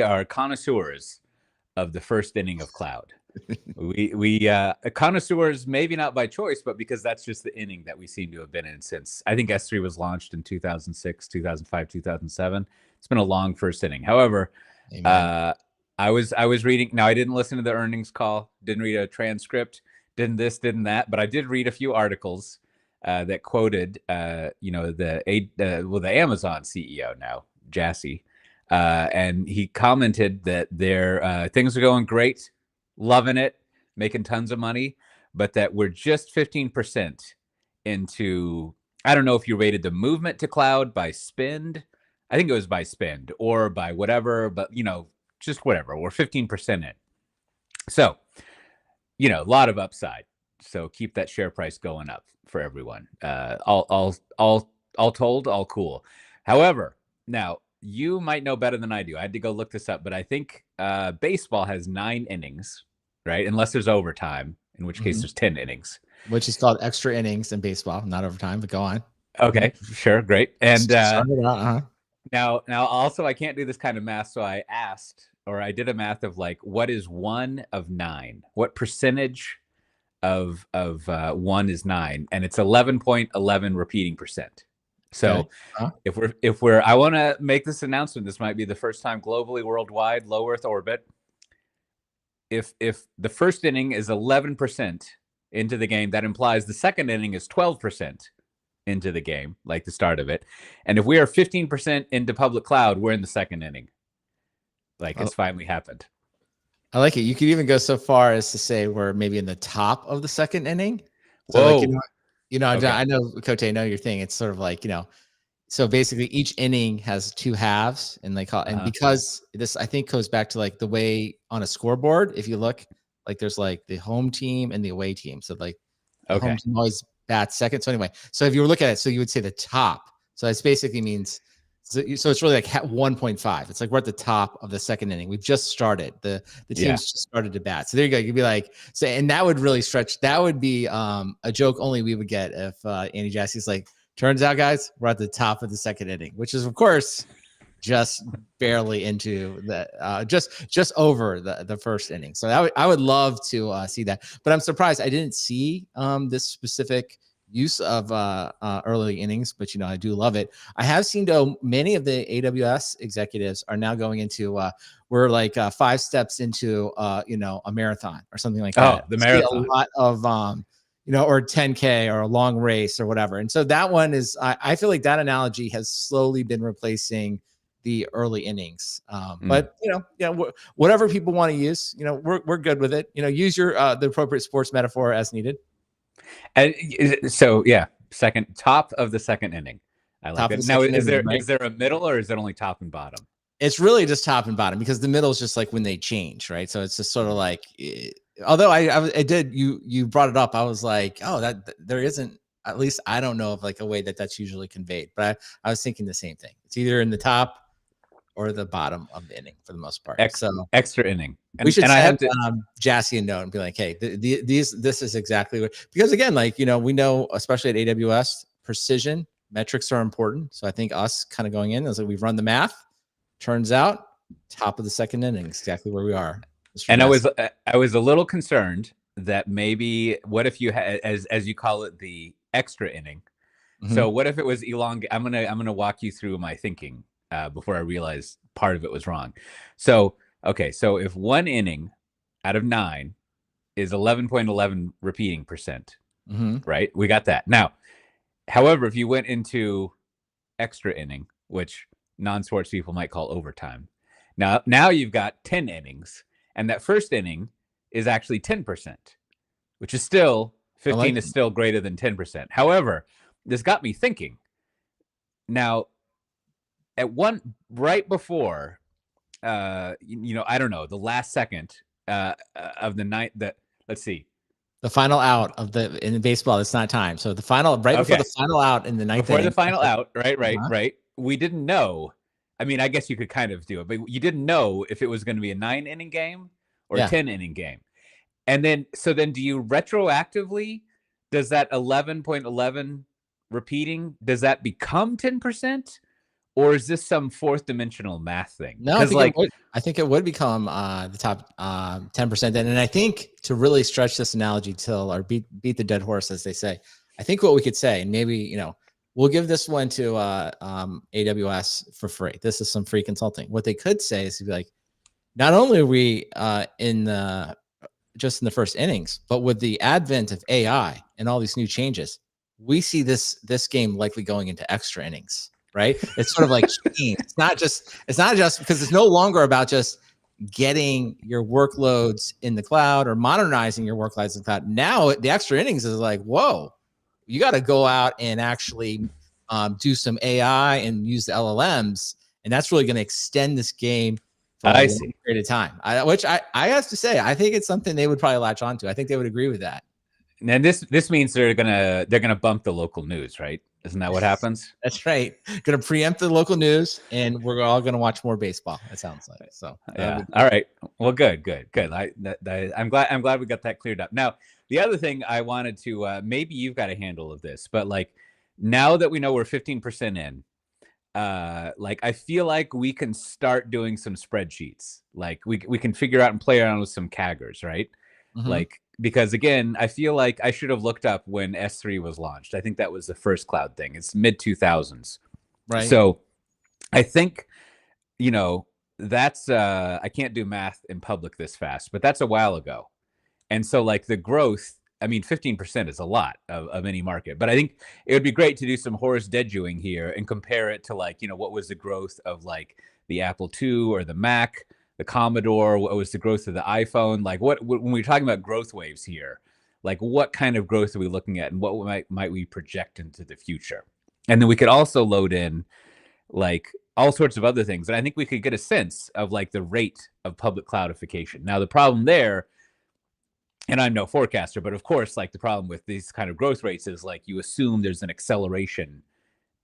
are connoisseurs of the first inning of Cloud. We connoisseurs, maybe not by choice, but because that's just the inning that we seem to have been in since I think S3 was launched in 2006, 2005, 2007. It's been a long first inning. However, I was reading. Now I didn't listen to the earnings call, didn't read a transcript, didn't this, didn't that, but I did read a few articles that quoted, the Amazon CEO now, Jassy, and he commented that their things are going great, loving it, making tons of money, but that we're just 15% into. I don't know if you rated the movement to cloud by spend. I think it was by spend or by whatever, but just whatever. We're 15% in. So, a lot of upside. So keep that share price going up for everyone. All told, all cool. However, now you might know better than I do. I had to go look this up, but I think baseball has 9 innings, right? Unless there's overtime, in which case there's 10 innings. Which is called extra innings in baseball, not overtime, but go on. Okay, sure, great. And now also I can't do this kind of math, so I asked, or I did a math of like, what is 1 of 9? What percentage of 1 is 9? And it's 11.11 repeating percent. So if we're I want to make this announcement. This might be the first time globally, worldwide, low Earth orbit. If the first inning is 11% into the game, that implies the second inning is 12% into the game, like the start of it. And if we are 15% into public cloud, we're in the second inning. Like it's finally happened. I like it. You could even go so far as to say we're maybe in the top of the second inning. So Whoa. like, okay. I know, Cote, I know your thing. It's sort of like, so basically each inning has 2 halves, and they call and because this, I think, goes back to like the way on a scoreboard, if you look, like there's like the home team and the away team. So like the home team always bats second. So anyway, so if you were looking at it, so you would say the top. So that's basically means, so it's really like 1.5. It's like we're at the top of the second inning. We've just started. The teams just started to bat. So there you go. You'd be like, so, and that would really stretch. That would be a joke only we would get if Andy Jassy's like, turns out, guys, we're at the top of the second inning, which is, of course, just barely into the just over the first inning. So I would love to see that, but I'm surprised I didn't see this specific use of early innings, but I do love it. I have seen though many of the AWS executives are now going into we're like 5 steps into a marathon or something like that. The marathon. A lot of or 10K or a long race or whatever. And so that one is, I feel like that analogy has slowly been replacing the early innings. But whatever people want to use, we're good with it. Use your the appropriate sports metaphor as needed. And so second top of the second inning. I like it. Now is there a middle, or is it only top and bottom? It's really just top and bottom, because the middle is just like when they change, right? So it's just sort of like, although I did, you brought it up, I was like, oh, that there isn't, at least I don't know of like a way that's usually conveyed, but I was thinking the same thing. It's either in the top or the bottom of the inning for the most part. So extra inning. We should send Jassy a note and be like, hey, this is exactly what, because again, like, we know, especially at AWS, precision metrics are important. So I think us kind of going in is like, we've run the math. Turns out top of the second inning, exactly where we are. And I was a little concerned that maybe, what if you had, as you call it, the extra inning. So what if it was elongated? I'm gonna walk you through my thinking before I realized part of it was wrong. So if 1 inning out of 9 is 11.11 repeating percent, right? We got that. Now, however, if you went into extra inning, which non-sports people might call overtime, now you've got 10 innings, and that first inning is actually 10%, which is still 15 is still greater than 10%. However, this got me thinking. Now, at right before, I don't know, the last second of the night, let's see. The final out in baseball, it's not time. So the final, before the final out in the ninth inning. Before the final out, right. We didn't know. I mean, I guess you could kind of do it, but you didn't know if it was going to be a 9-inning game or a 10-inning game. And then do you retroactively, does that 11.11 repeating, does that become 10%? or is this some fourth dimensional math thing? No, I Because think it like, would. I think it would become the top 10% then. And I think to really stretch this analogy till or beat the dead horse, as they say, I think what we could say, and maybe we'll give this one to AWS for free. This is some free consulting. What they could say is to be like, not only are we in the just in the first innings, but with the advent of AI and all these new changes, we see this game likely going into extra innings, right? It's sort of like changed. It's not just because it's no longer about just getting your workloads in the cloud or modernizing your workloads in the cloud. Now the extra innings is like, whoa, you got to go out and actually do some AI and use the LLMs, and that's really going to extend this game for a I long see. period of time. Which I have to say, I think it's something they would probably latch onto. I think they would agree with that. And this means they're gonna bump the local news, right? Isn't that what happens? That's right. Going to preempt the local news, and we're all going to watch more baseball. It sounds like so. Yeah. All right. Well, good. I'm glad we got that cleared up. Now, the other thing I wanted to maybe you've got a handle of this, but like now that we know we're 15% in, like I feel like we can start doing some spreadsheets. Like we can figure out and play around with some CAGRs, right? Mhm. Like because again, I feel like I should have looked up when S3 was launched. I think that was the first cloud thing. It's mid 2000s. Right. So I think you know that's I can't do math in public this fast, but that's a while ago. And so like the growth, I mean, 15% is a lot of any market, but I think it would be great to do some Horace Dejuing here and compare it to like, what was the growth of like the Apple II or the Mac, the Commodore, what was the growth of the iPhone? Like when we're talking about growth waves here, like what kind of growth are we looking at and what might we project into the future? And then we could also load in like all sorts of other things. And I think we could get a sense of like the rate of public cloudification. Now, the problem there, and I'm no forecaster, but of course, like the problem with these kind of growth rates is like you assume there's an acceleration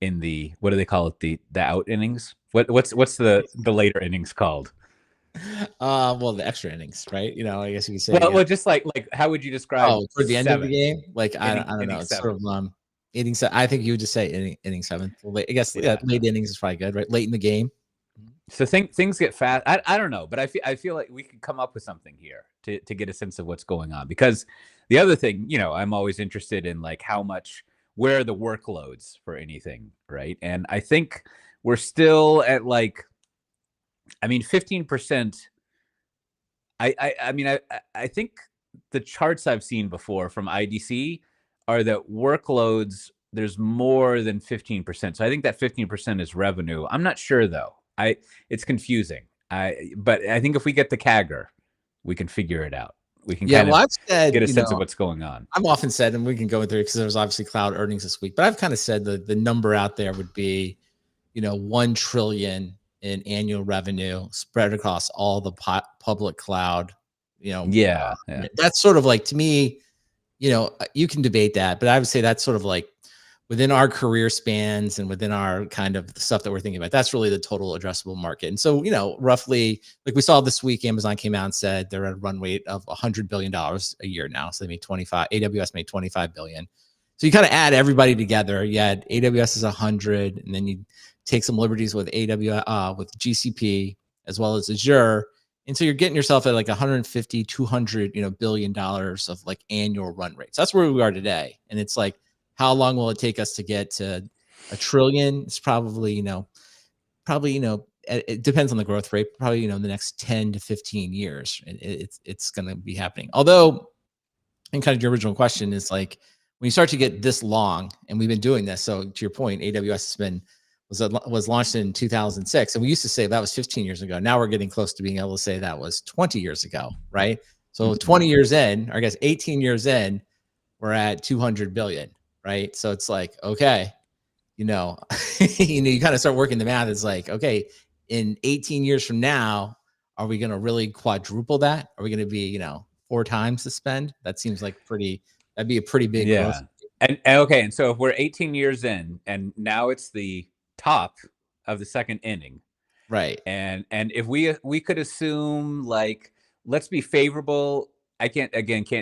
in the what do they call it the out innings? What's the later innings called? Well, the extra innings, right? I guess you could say, Well, just like how would you describe oh, toward the end of the seventh game, like I don't inning know. It's sort seven? of inning. I think you would just say inning seventh. I guess yeah, Yeah. late innings is probably good, right? Late in the game. So things get fast. I don't know, but I feel like we could come up with something here to get a sense of what's going on. Because the other thing, I'm always interested in like how much where are the workloads for anything, right? And I think we're still at like, I mean, 15%. I think the charts I've seen before from IDC are that workloads there's more than 15%. So I think that 15% is revenue. I'm not sure though. It's confusing. But I think if we get the CAGR, we can figure it out. We can Yeah, kind well, of I've said, get a sense of what's going on. I've often said, and we can go through it because there was obviously cloud earnings this week, but I've kind of said the number out there would be, 1 trillion in annual revenue spread across all the public cloud. Yeah, yeah. That's sort of like to me, you can debate that, but I would say that's sort of like within our career spans and within our kind of stuff that we're thinking about. That's really the total addressable market. And so, roughly like we saw this week, Amazon came out and said they're at a run rate of $100 billion a year now. So they made 25, AWS made 25 billion. So you kind of add everybody together. You had AWS is 100, and then you take some liberties with AWS, with GCP as well as Azure. And so you're getting yourself at like 150, 200, billion dollars of like annual run rates. That's where we are today. And it's like, how long will it take us to get to a trillion? It's probably, it depends on the growth rate. Probably, the next 10 to 15 years, it's going to be happening. Although, and kind of your original question is like, when you start to get this long, and we've been doing this. So to your point, AWS was launched in 2006, and we used to say that was 15 years ago. Now we're getting close to being able to say that was 20 years ago, right? So 20 years in, or I guess 18 years in, we're at 200 billion, right? So it's like, okay, you kind of start working the math. It's like, okay, in 18 years from now, are we going to really quadruple that? Are we going to be, 4 times the spend? That seems like that'd be a pretty big growth. Yeah. And okay, and so if we're 18 years in and now it's the top of the second inning, right? and if we could assume like let's be favorable. I can't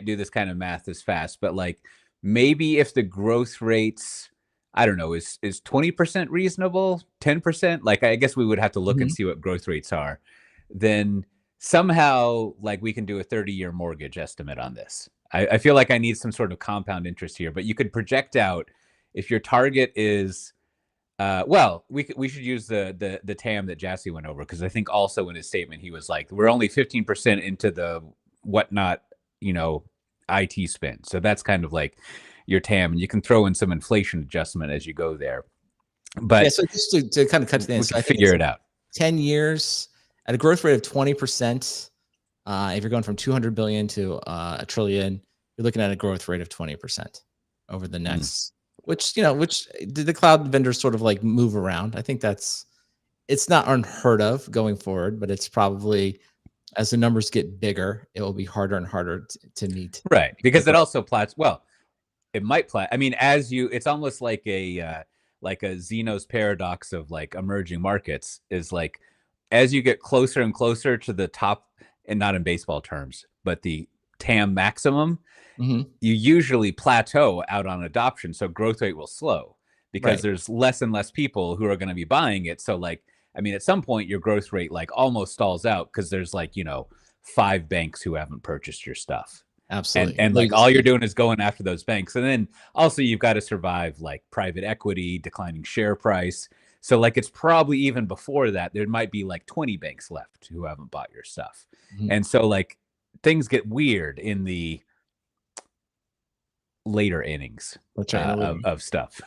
do this kind of math as fast, but like maybe if the growth rates I don't know, is 20% reasonable? 10%? Like, I guess we would have to look and Mhm. see what growth rates are. Then somehow, like, we can do a 30-year mortgage estimate on this. I feel like I need some sort of compound interest here, but you could project out if your target is well, we should use the TAM that Jassy went over because I think also in his statement he was like, we're only 15% into the whatnot, you know, IT spend. So that's kind of like your TAM, and you can throw in some inflation adjustment as you go there. Yeah, But so just to kind of cut to the end, we so could I think figure it's it out. 10 years at a growth rate of 20%. If you're going from 200 billion to a trillion, you're looking at a growth rate of 20% over the Mm. next, which did the cloud vendors sort of like move around. I think it's not unheard of going forward, but it's probably as the numbers get bigger, it will be harder and harder to meet Right, the because it growth. also plats. Well, it might plat. I mean, as you, it's almost like a Zeno's paradox of like emerging markets is like as you get closer and closer to the top, and not in baseball terms, but the TAM maximum, Mhm. you usually plateau out on adoption, so growth rate will slow because Right. there's less and less people who are going to be buying it. So like, I mean, at some point your growth rate like almost stalls out because there's like, you know, 5 banks who haven't purchased your stuff. And Absolutely. and Well, you like just all you're can't. doing is going after those banks. And then also you've got to survive like private equity, declining share price. So like it's probably even before that, there might be like 20 banks left who haven't bought your stuff. Mhm. And so like things get weird in the later innings That's right, in the leader. of stuff.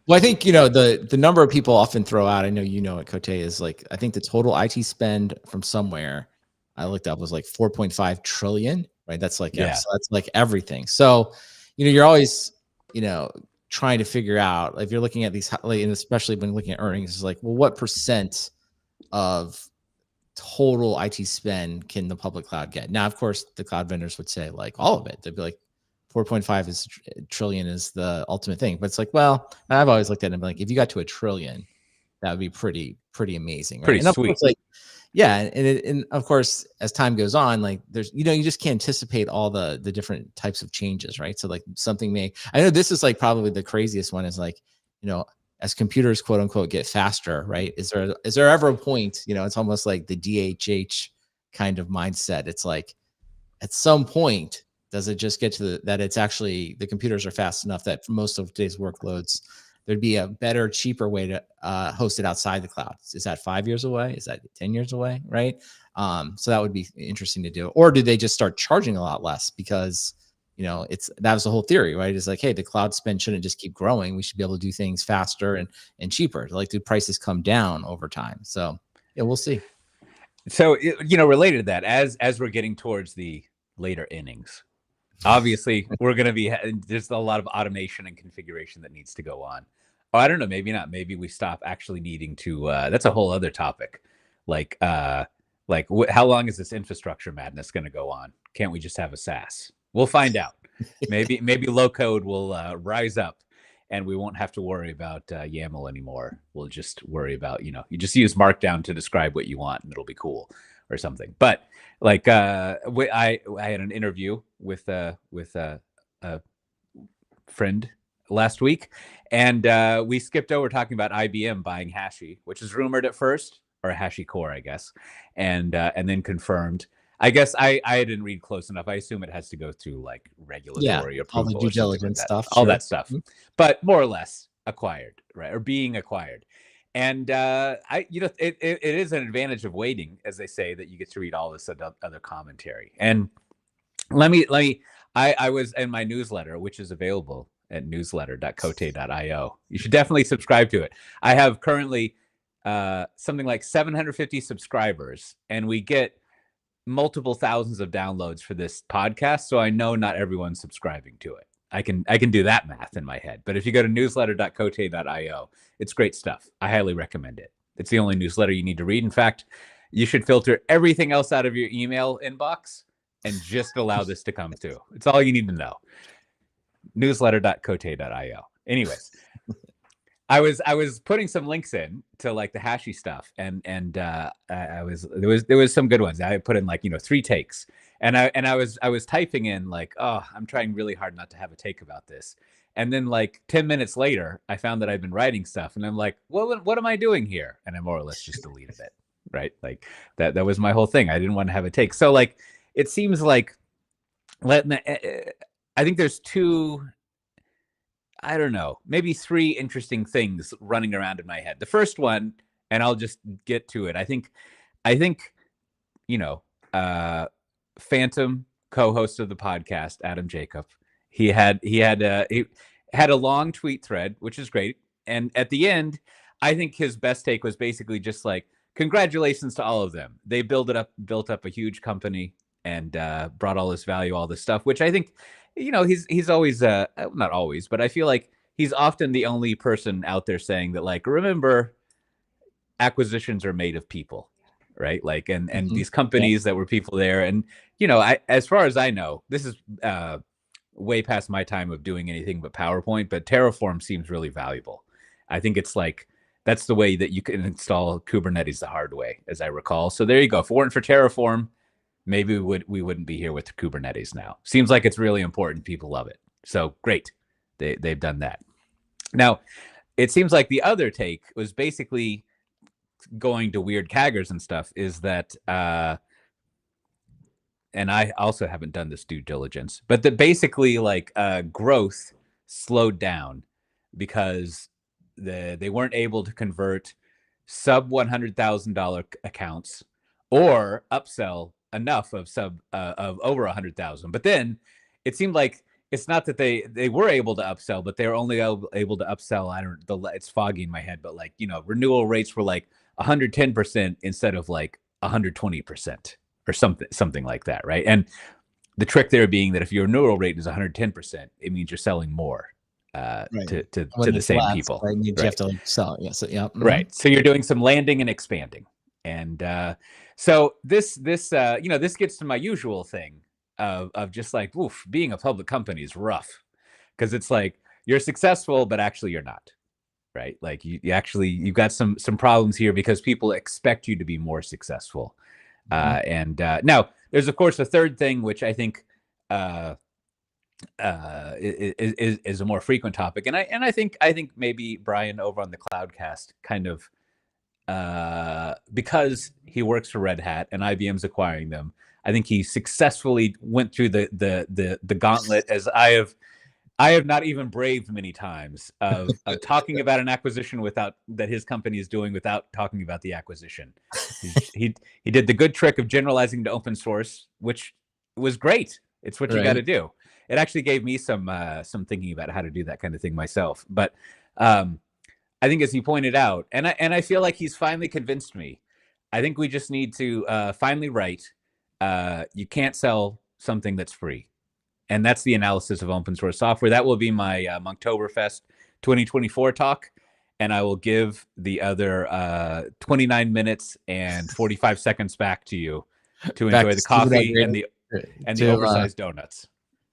Well, I think, the number of people often throw out, I know you know it, Cote, is like, I think the total IT spend from somewhere I looked up was like 4.5 trillion, right? That's like, Yeah. so that's like everything. So, you're always, you know, trying to figure out if you're looking at these, like, and especially when looking at earnings, it's like, well, what percent of total IT spend can the public cloud get? Now, of course, the cloud vendors would say like all of it. They'd be like 4.5 trillion is the ultimate thing. But it's like, well, I've always looked at it and been like, if you got to a trillion, that would be pretty amazing, right? Pretty And of course, sweet. like, yeah, and of course, as time goes on, like there's, you just can't anticipate all the different types of changes, right? So like something may, I know this is like probably the craziest one is like, you know, as computers quote unquote get faster, right? Is there ever a point, it's almost like the DHH kind of mindset. It's like at some point, does it just get to that it's actually the computers are fast enough that for most of today's workloads, there'd be a better, cheaper way to host it outside the cloud? Is that 5 years away? Is that 10 years away? Right. So that would be interesting to do. Or did they just start charging a lot less because, that was the whole theory, right? It's like, hey, the cloud spend shouldn't just keep growing. We should be able to do things faster and cheaper. Like, do prices come down over time? So yeah, we'll see. So related to that, as we're getting towards the later innings, obviously we're going to be there's a lot of automation and configuration that needs to go on. Oh, I don't know, maybe not. Maybe we stop actually needing to. That's a whole other topic. Like, how long is this infrastructure madness going to go on? Can't we just have a SaaS? We'll find out. Maybe low code will rise up, and we won't have to worry about YAML anymore. We'll just worry about you just use Markdown to describe what you want, and it'll be cool or something. But like, I had an interview with a friend last week, and we skipped over talking about IBM buying Hashi, which is rumored at first, or HashiCorp, I guess, and then confirmed. I guess I didn't read close enough. I assume it has to go through like Yeah, regulatory all the approval due or something like diligence that. stuff. All Sure. that stuff, Mhm. but more or less acquired, right, or being acquired. And it is an advantage of waiting, as they say, that you get to read all this other commentary. And let me I was in my newsletter, which is available at newsletter.cote.io. You should definitely subscribe to it. I have currently something like 750 subscribers, and we get multiple thousands of downloads for this podcast, so I know not everyone's subscribing to it. I can do that math in my head. But if you go to newsletter.cote.io, it's great stuff. I highly recommend it. It's the only newsletter you need to read. In fact, you should filter everything else out of your email inbox and just allow this to come through. It's all you need to know. Newsletter.cote.io. Anyways, I was putting some links in to like the Hashi stuff, and I was there was some good ones. I put in like 3 takes, and I was typing in like, oh, I'm trying really hard not to have a take about this, And then like 10 minutes later, I found that I'd been writing stuff, and I'm like, what am I doing here? And I more or less just deleted it. Right. Like that was my whole thing. I didn't want to have a take. So like, it seems like I think there's two, I don't know, maybe three interesting things running around in my head. The first one, and I'll just get to it. I think, you know, Phantom co-host of the podcast, Adam Jacob, he had a long tweet thread, which is great. And at the end, I think his best take was basically just like, congratulations to all of them. They built up a huge company and brought all this value, all this stuff, which I think, he's always not always, but I feel like he's often the only person out there saying that, like, remember, acquisitions are made of people, right? Like, and these companies that were people there, and as far as I know, this is way past my time of doing anything but PowerPoint, but Terraform seems really valuable. I think it's like, that's the way that you can install Kubernetes the hard way, as I recall. So there you go. If it weren't for Terraform, maybe we wouldn't be here with Kubernetes now. Seems like it's really important. People love it. So great. They've done that. Now, it seems like the other take was basically going to weird caggers and stuff, is that, and I also haven't done this due diligence, but that basically like growth slowed down because they weren't able to convert sub $100,000 accounts or upsell enough of over 100,000. But then it seemed like it's not that they were able to upsell, but they were only able to upsell. It's foggy in my head, but like, renewal rates were like 110% instead of like 120% or something like that, right? And the trick there being that if your renewal rate is 110%, it means you're selling more to the same people. Right? You have to like sell it. Yeah. So yeah. Mm-hmm. Right. So you're doing some landing and expanding. And so this gets to my usual thing of just like, oof, being a public company is rough, because it's like you're successful, but actually you're not, right? Like you've got some problems here because people expect you to be more successful. And now there's of course a third thing, which I think is a more frequent topic, and I think maybe Brian over on the Cloudcast kind of, because he works for Red Hat and IBM's acquiring them, I think he successfully went through the gauntlet, as I have not even braved many times, of talking about an acquisition that his company is doing without talking about the acquisition. He did the good trick of generalizing to open source, which was great. It's what you got to do. It actually gave me some thinking about how to do that kind of thing myself. But I think, as he pointed out, and I feel like he's finally convinced me, I think we just need to finally write, you can't sell something that's free. And that's the analysis of open source software. That will be my Monktoberfest 2024 talk. And I will give the other 29 minutes and 45 seconds back to you to enjoy the coffee and the oversized donuts.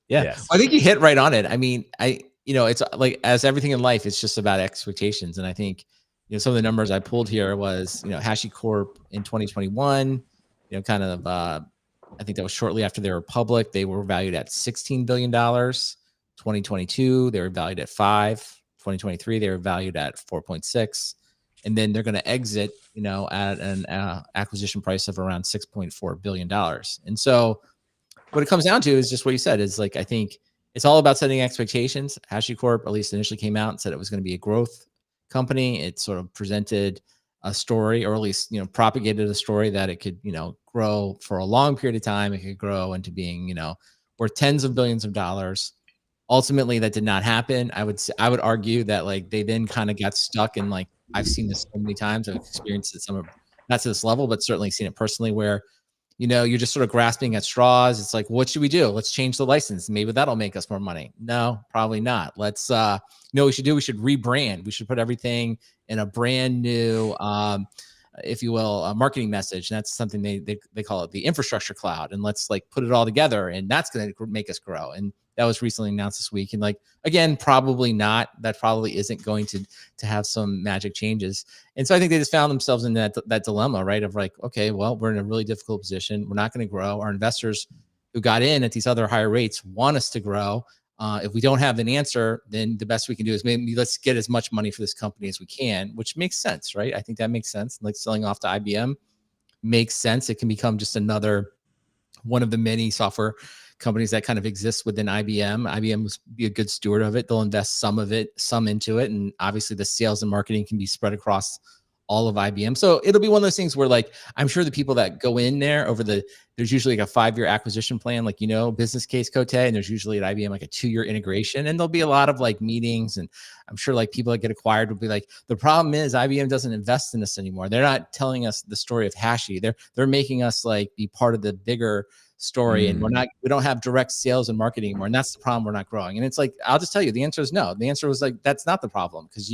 Yeah. Yes. I think you hit right on it. I mean, it's like, as everything in life, it's just about expectations. And I think, some of the numbers I pulled here was, HashiCorp in 2021, kind of, I think that was shortly after they were public. They were valued at $16 billion. 2022, they were valued at $5 billion. 2023, they were valued at 4.6. And then they're going to exit, at an acquisition price of around $6.4 billion. And so what it comes down to is just what you said, is like, I think it's all about setting expectations. HashiCorp, at least initially, came out and said it was going to be a growth company. It sort of presented a story, or at least, propagated a story that it could, grow for a long period of time. It could grow into being, worth tens of billions of dollars. Ultimately, that did not happen. I would argue that like they then kind of got stuck in, like, I've seen this so many times. I've experienced it not to this level, but certainly seen it personally, where, you're just sort of grasping at straws. It's like, what should we do? Let's change the license. Maybe that'll make us more money. No, probably not. Let's, what we should do? We should rebrand. We should put everything in a brand new, if you will, a marketing message. And that's something they call it the infrastructure cloud. And let's like put it all together, and that's going to make us grow. And that was recently announced this week. And like, again, probably not. That probably isn't going to have some magic changes. And so I think they just found themselves in that dilemma, right? Of like, okay, well, we're in a really difficult position. We're not going to grow. Our investors who got in at these other higher rates want us to grow. If we don't have an answer, then the best we can do is maybe let's get as much money for this company as we can, which makes sense, right? I think that makes sense. Like selling off to IBM makes sense. It can become just another one of the many software companies that kind of exists within IBM. IBM will be a good steward of it. They'll invest some of it, some into it. And obviously the sales and marketing can be spread across all of IBM. So it'll be one of those things where like, I'm sure the people that go in there there's usually like a 5-year acquisition plan, like, business case Cote, and there's usually at IBM like a 2-year integration. And there'll be a lot of like meetings. And I'm sure like people that get acquired will be like, the problem is IBM doesn't invest in this anymore. They're not telling us the story of Hashi. They're making us like be part of the bigger story, and we don't have direct sales and marketing anymore, and that's the problem. We're not growing. And it's like, I'll just tell you, the answer is no. The answer was like, that's not the problem, because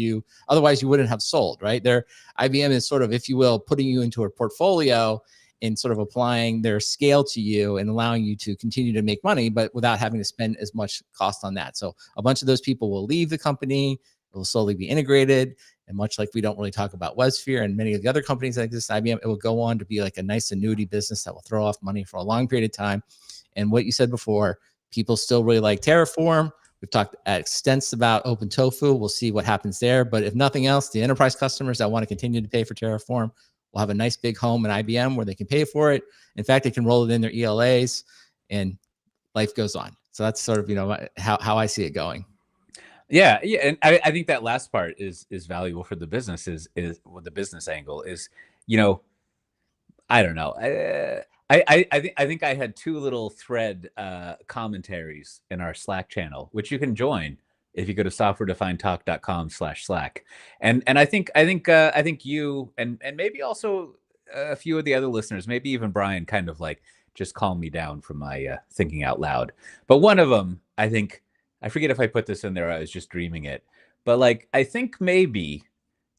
otherwise you wouldn't have sold, right? IBM is sort of, if you will, putting you into a portfolio and sort of applying their scale to you and allowing you to continue to make money, but without having to spend as much cost on that. So a bunch of those people will leave the company. It will slowly be integrated. And much like we don't really talk about WebSphere and many of the other companies that exist at IBM, it will go on to be like a nice annuity business that will throw off money for a long period of time. And what you said before, people still really like Terraform. We've talked at extent about OpenTofu. We'll see what happens there. But if nothing else, the enterprise customers that want to continue to pay for Terraform will have a nice big home at IBM where they can pay for it. In fact, they can roll it in their ELAs, and life goes on. So that's sort of, how I see it going. Yeah, and I think that last part is valuable for the business. Is what the business angle is. I don't know. I think I had 2 little thread commentaries in our Slack channel, which you can join if you go to softwaredefinedtalk.com/Slack. And I think you and maybe also a few of the other listeners, maybe even Brian, kind of like just calm me down from my thinking out loud. But one of them, I forget if I put this in there, I was just dreaming it. But like, I think maybe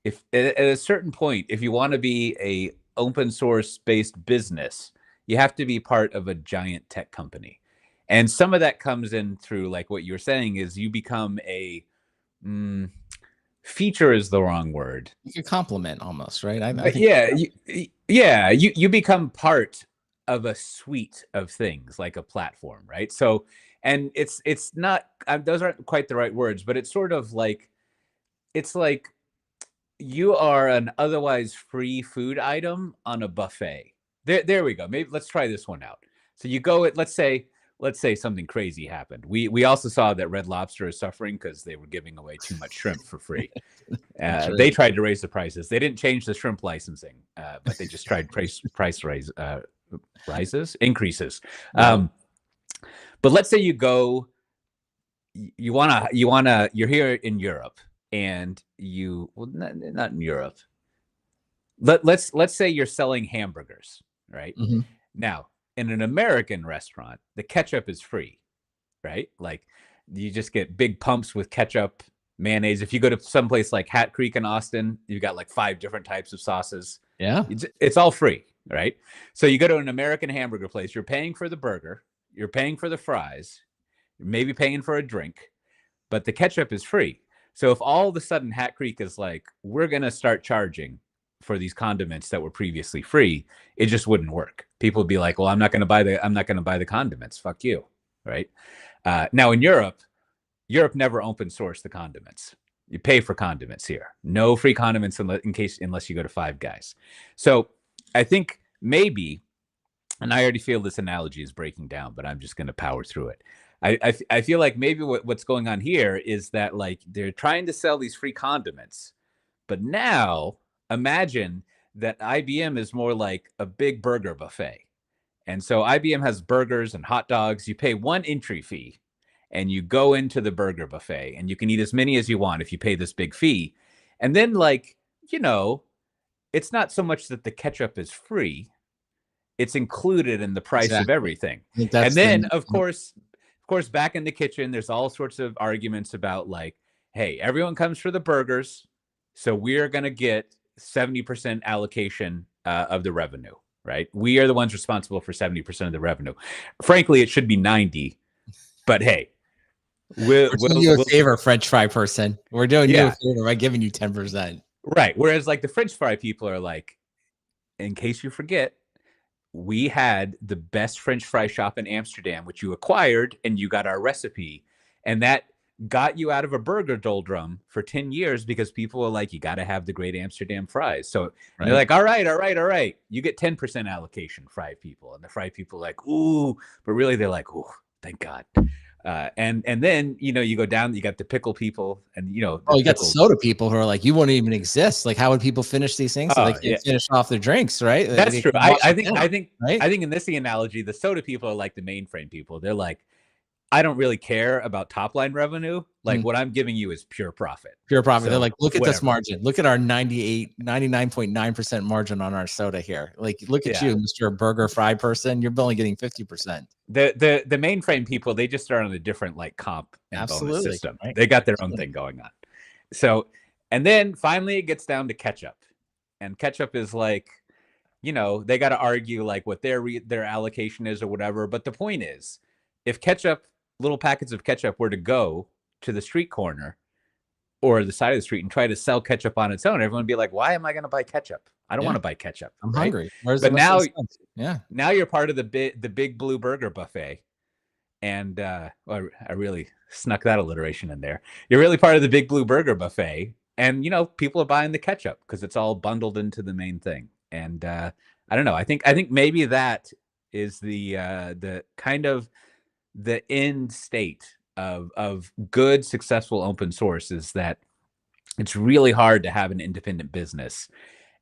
if at a certain point, if you want to be a open source based business, you have to be part of a giant tech company. And some of that comes in through like what you're saying is you become a feature is the wrong word. You compliment almost, right? You become part of a suite of things like a platform, right? So, and it's not, those aren't quite the right words, but it's sort of like, it's like you are an otherwise free food item on a buffet. There we go. Maybe let's try this one out. So you go let's say something crazy happened. We also saw that Red Lobster is suffering because they were giving away too much shrimp for free. They tried to raise the prices. They didn't change the shrimp licensing, but they just tried price increases. Right. But let's say you're here in Europe, and not in Europe. Let's say you're selling hamburgers, right? Mm-hmm. Now, in an American restaurant, the ketchup is free, right? Like you just get big pumps with ketchup, mayonnaise. If you go to someplace like Hat Creek in Austin, you've got like 5 different types of sauces. Yeah. It's all free, right? So you go to an American hamburger place, you're paying for the burger, you're paying for the fries, you're maybe paying for a drink, but the ketchup is free. So if all of a sudden Hat Creek is like, we're going to start charging for these condiments that were previously free, it just wouldn't work. People would be like, well, I'm not going to buy the condiments. Fuck you. Right. Now in Europe never open sourced the condiments. You pay for condiments here. No free condiments unless you go to Five Guys. So I think maybe, and I already feel this analogy is breaking down, but I'm just going to power through it. I feel like maybe what's going on here is that like they're trying to sell these free condiments, but now imagine that IBM is more like a big burger buffet. And so IBM has burgers and hot dogs. You pay one entry fee and you go into the burger buffet and you can eat as many as you want if you pay this big fee. And then like, it's not so much that the ketchup is free. It's included in the price of everything. And then of course, back in the kitchen, there's all sorts of arguments about like, hey, everyone comes for the burgers, so we're going to get 70% allocation of the revenue, right? We are the ones responsible for 70% of the revenue. Frankly, it should be 90, but hey. We're doing you a favor, French fry person. We're doing you a favor by giving you 10%. Right. Whereas like the French fry people are like, in case you forget, we had the best French fry shop in Amsterdam, which you acquired, and you got our recipe. And that got you out of a burger doldrum for 10 years because people were like, you got to have the great Amsterdam fries. So and they're like, all right. You get 10% allocation, fried people. And the fried people are like, ooh, but really they're like, ooh, thank God. And then, you go down, you got the pickle people and, the you got the pickles. soda people who are like, you wouldn't even exist. Like, how would people finish these things? So they can't finish off their drinks, right? That's They true. wash I it think, down, I think, right? I think in this analogy, the soda people are like the mainframe people. They're like, I don't really care about top line revenue. Like what I'm giving you is pure profit. Pure profit. So, they're like, look at whatever. this margin. Look at our 99.9% margin on our soda here. Like, look at you, Mr. Burger Fry person. You're only getting 50%. The mainframe people, they just are on a different like comp and bonus system. Right? They got their own thing going on. So, and then finally it gets down to ketchup. And ketchup is like, they got to argue like what their allocation is or whatever. But the point is, if little packets of ketchup were to go to the street corner or the side of the street and try to sell ketchup on its own, everyone would be like, why am I going to buy ketchup? I don't want to buy ketchup. I'm hungry. But now you're part of the big blue burger buffet. And I really snuck that alliteration in there. You're really part of the big blue burger buffet. And, people are buying the ketchup because it's all bundled into the main thing. And I don't know. I think maybe that is the kind of the end state of good, successful open source is that it's really hard to have an independent business.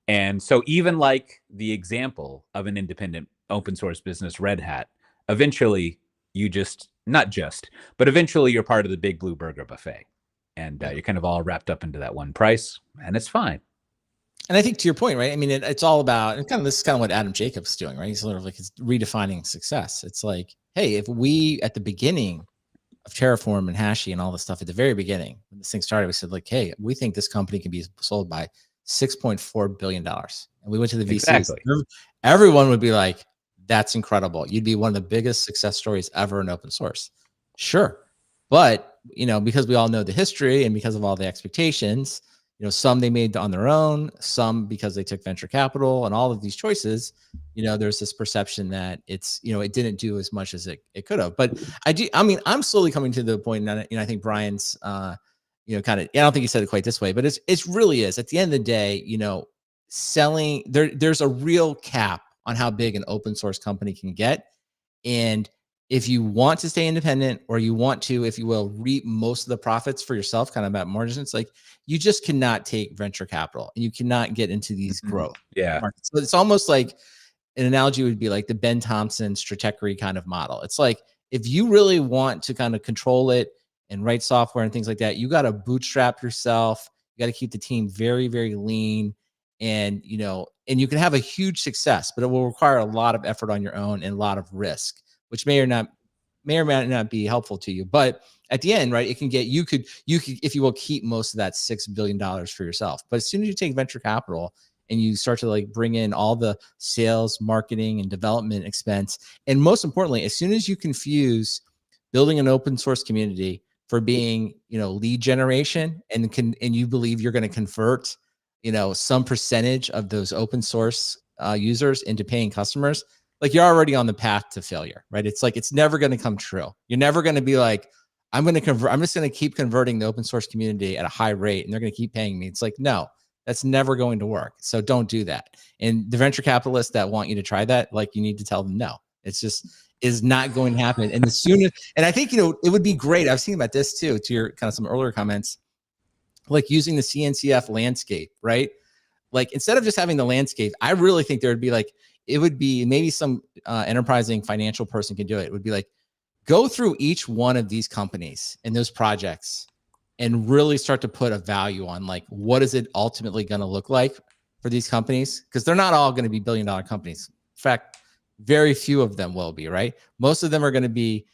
And so even like the example of an independent open source business, Red Hat, eventually eventually you're part of the big blue burger buffet. And you're kind of all wrapped up into that one price, and it's fine. And I think to your point, right? I mean, it's all about, and this is kind of what Adam Jacobs is doing, right? He's sort of like, he's redefining success. It's like, hey, if we at the beginning of Terraform and Hashi and all this stuff at the very beginning, when this thing started, we said like, hey, we think this company can be sold by $6.4 billion. And we went to the VCs. Exactly. Everyone would be like, that's incredible. You'd be one of the biggest success stories ever in open source. Sure. But, because we all know the history and because of all the expectations, some they made on their own, some because they took venture capital, and all of these choices, there's this perception that it's, it didn't do as much as it could have. But I'm slowly coming to the point, and I think Brian's, I don't think he said it quite this way, but it's really is at the end of the day, selling there's a real cap on how big an open source company can get. And if you want to stay independent, or you want to, if you will, reap most of the profits for yourself, kind of at margins, like you just cannot take venture capital and you cannot get into these growth markets. So it's almost like an analogy would be like the Ben Thompson Stratechery kind of model. It's like, if you really want to kind of control it and write software and things like that, you got to bootstrap yourself. You got to keep the team very, very lean. And, and you can have a huge success, but it will require a lot of effort on your own and a lot of risk, which may or may not be helpful to you. But at the end, right, it can get, you could, if you will, keep most of that $6 billion for yourself. But as soon as you take venture capital and you start to like bring in all the sales, marketing, and development expense, and most importantly, as soon as you confuse building an open source community for being, lead generation, and you believe you're going to convert, some percentage of those open source users into paying customers, like you're already on the path to failure, right? It's like, it's never going to come true. You're never going to be like, I'm just going to keep converting the open source community at a high rate and they're going to keep paying me. It's like, no, that's never going to work. So don't do that. And the venture capitalists that want you to try that, like, you need to tell them, no, it's just is not going to happen. And the sooner, and I think, it would be great. I was thinking about this too, to your kind of some earlier comments, like using the CNCF landscape, right? Like, instead of just having the landscape, I really think there would be like, it would be maybe some enterprising financial person can do it. It would be like, go through each one of these companies and those projects and really start to put a value on like, what is it ultimately going to look like for these companies? Because they're not all going to be billion-dollar companies. In fact, very few of them will be, right? Most of them are going to be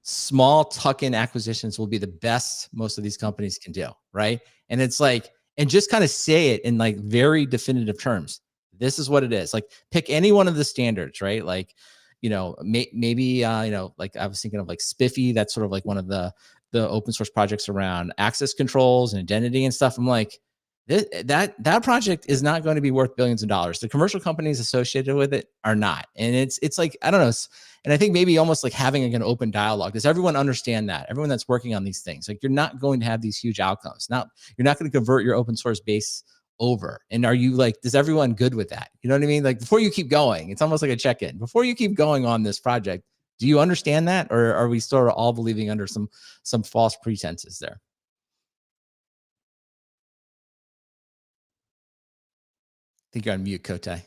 small tuck-in acquisitions will be the best most of these companies can do, right? And it's like, and just kind of say it in like very definitive terms. This is what it is. Like, pick any one of the standards, right? Like, maybe, like I was thinking of like Spiffy. That's sort of like one of the open source projects around access controls and identity and stuff. I'm like, that project is not going to be worth billions of dollars. The commercial companies associated with it are not. And it's like, I don't know. And I think maybe almost like having like an open dialogue. Does everyone understand that? Everyone that's working on these things, like you're not going to have these huge outcomes. Now, you're not going to convert your open source base over. And are you like, does everyone good with that? You know what I mean? Like before you keep going, it's almost like a check-in. Before you keep going on this project, do you understand that? Or are we sort of all believing under some false pretenses there? I think you're on mute, Kote.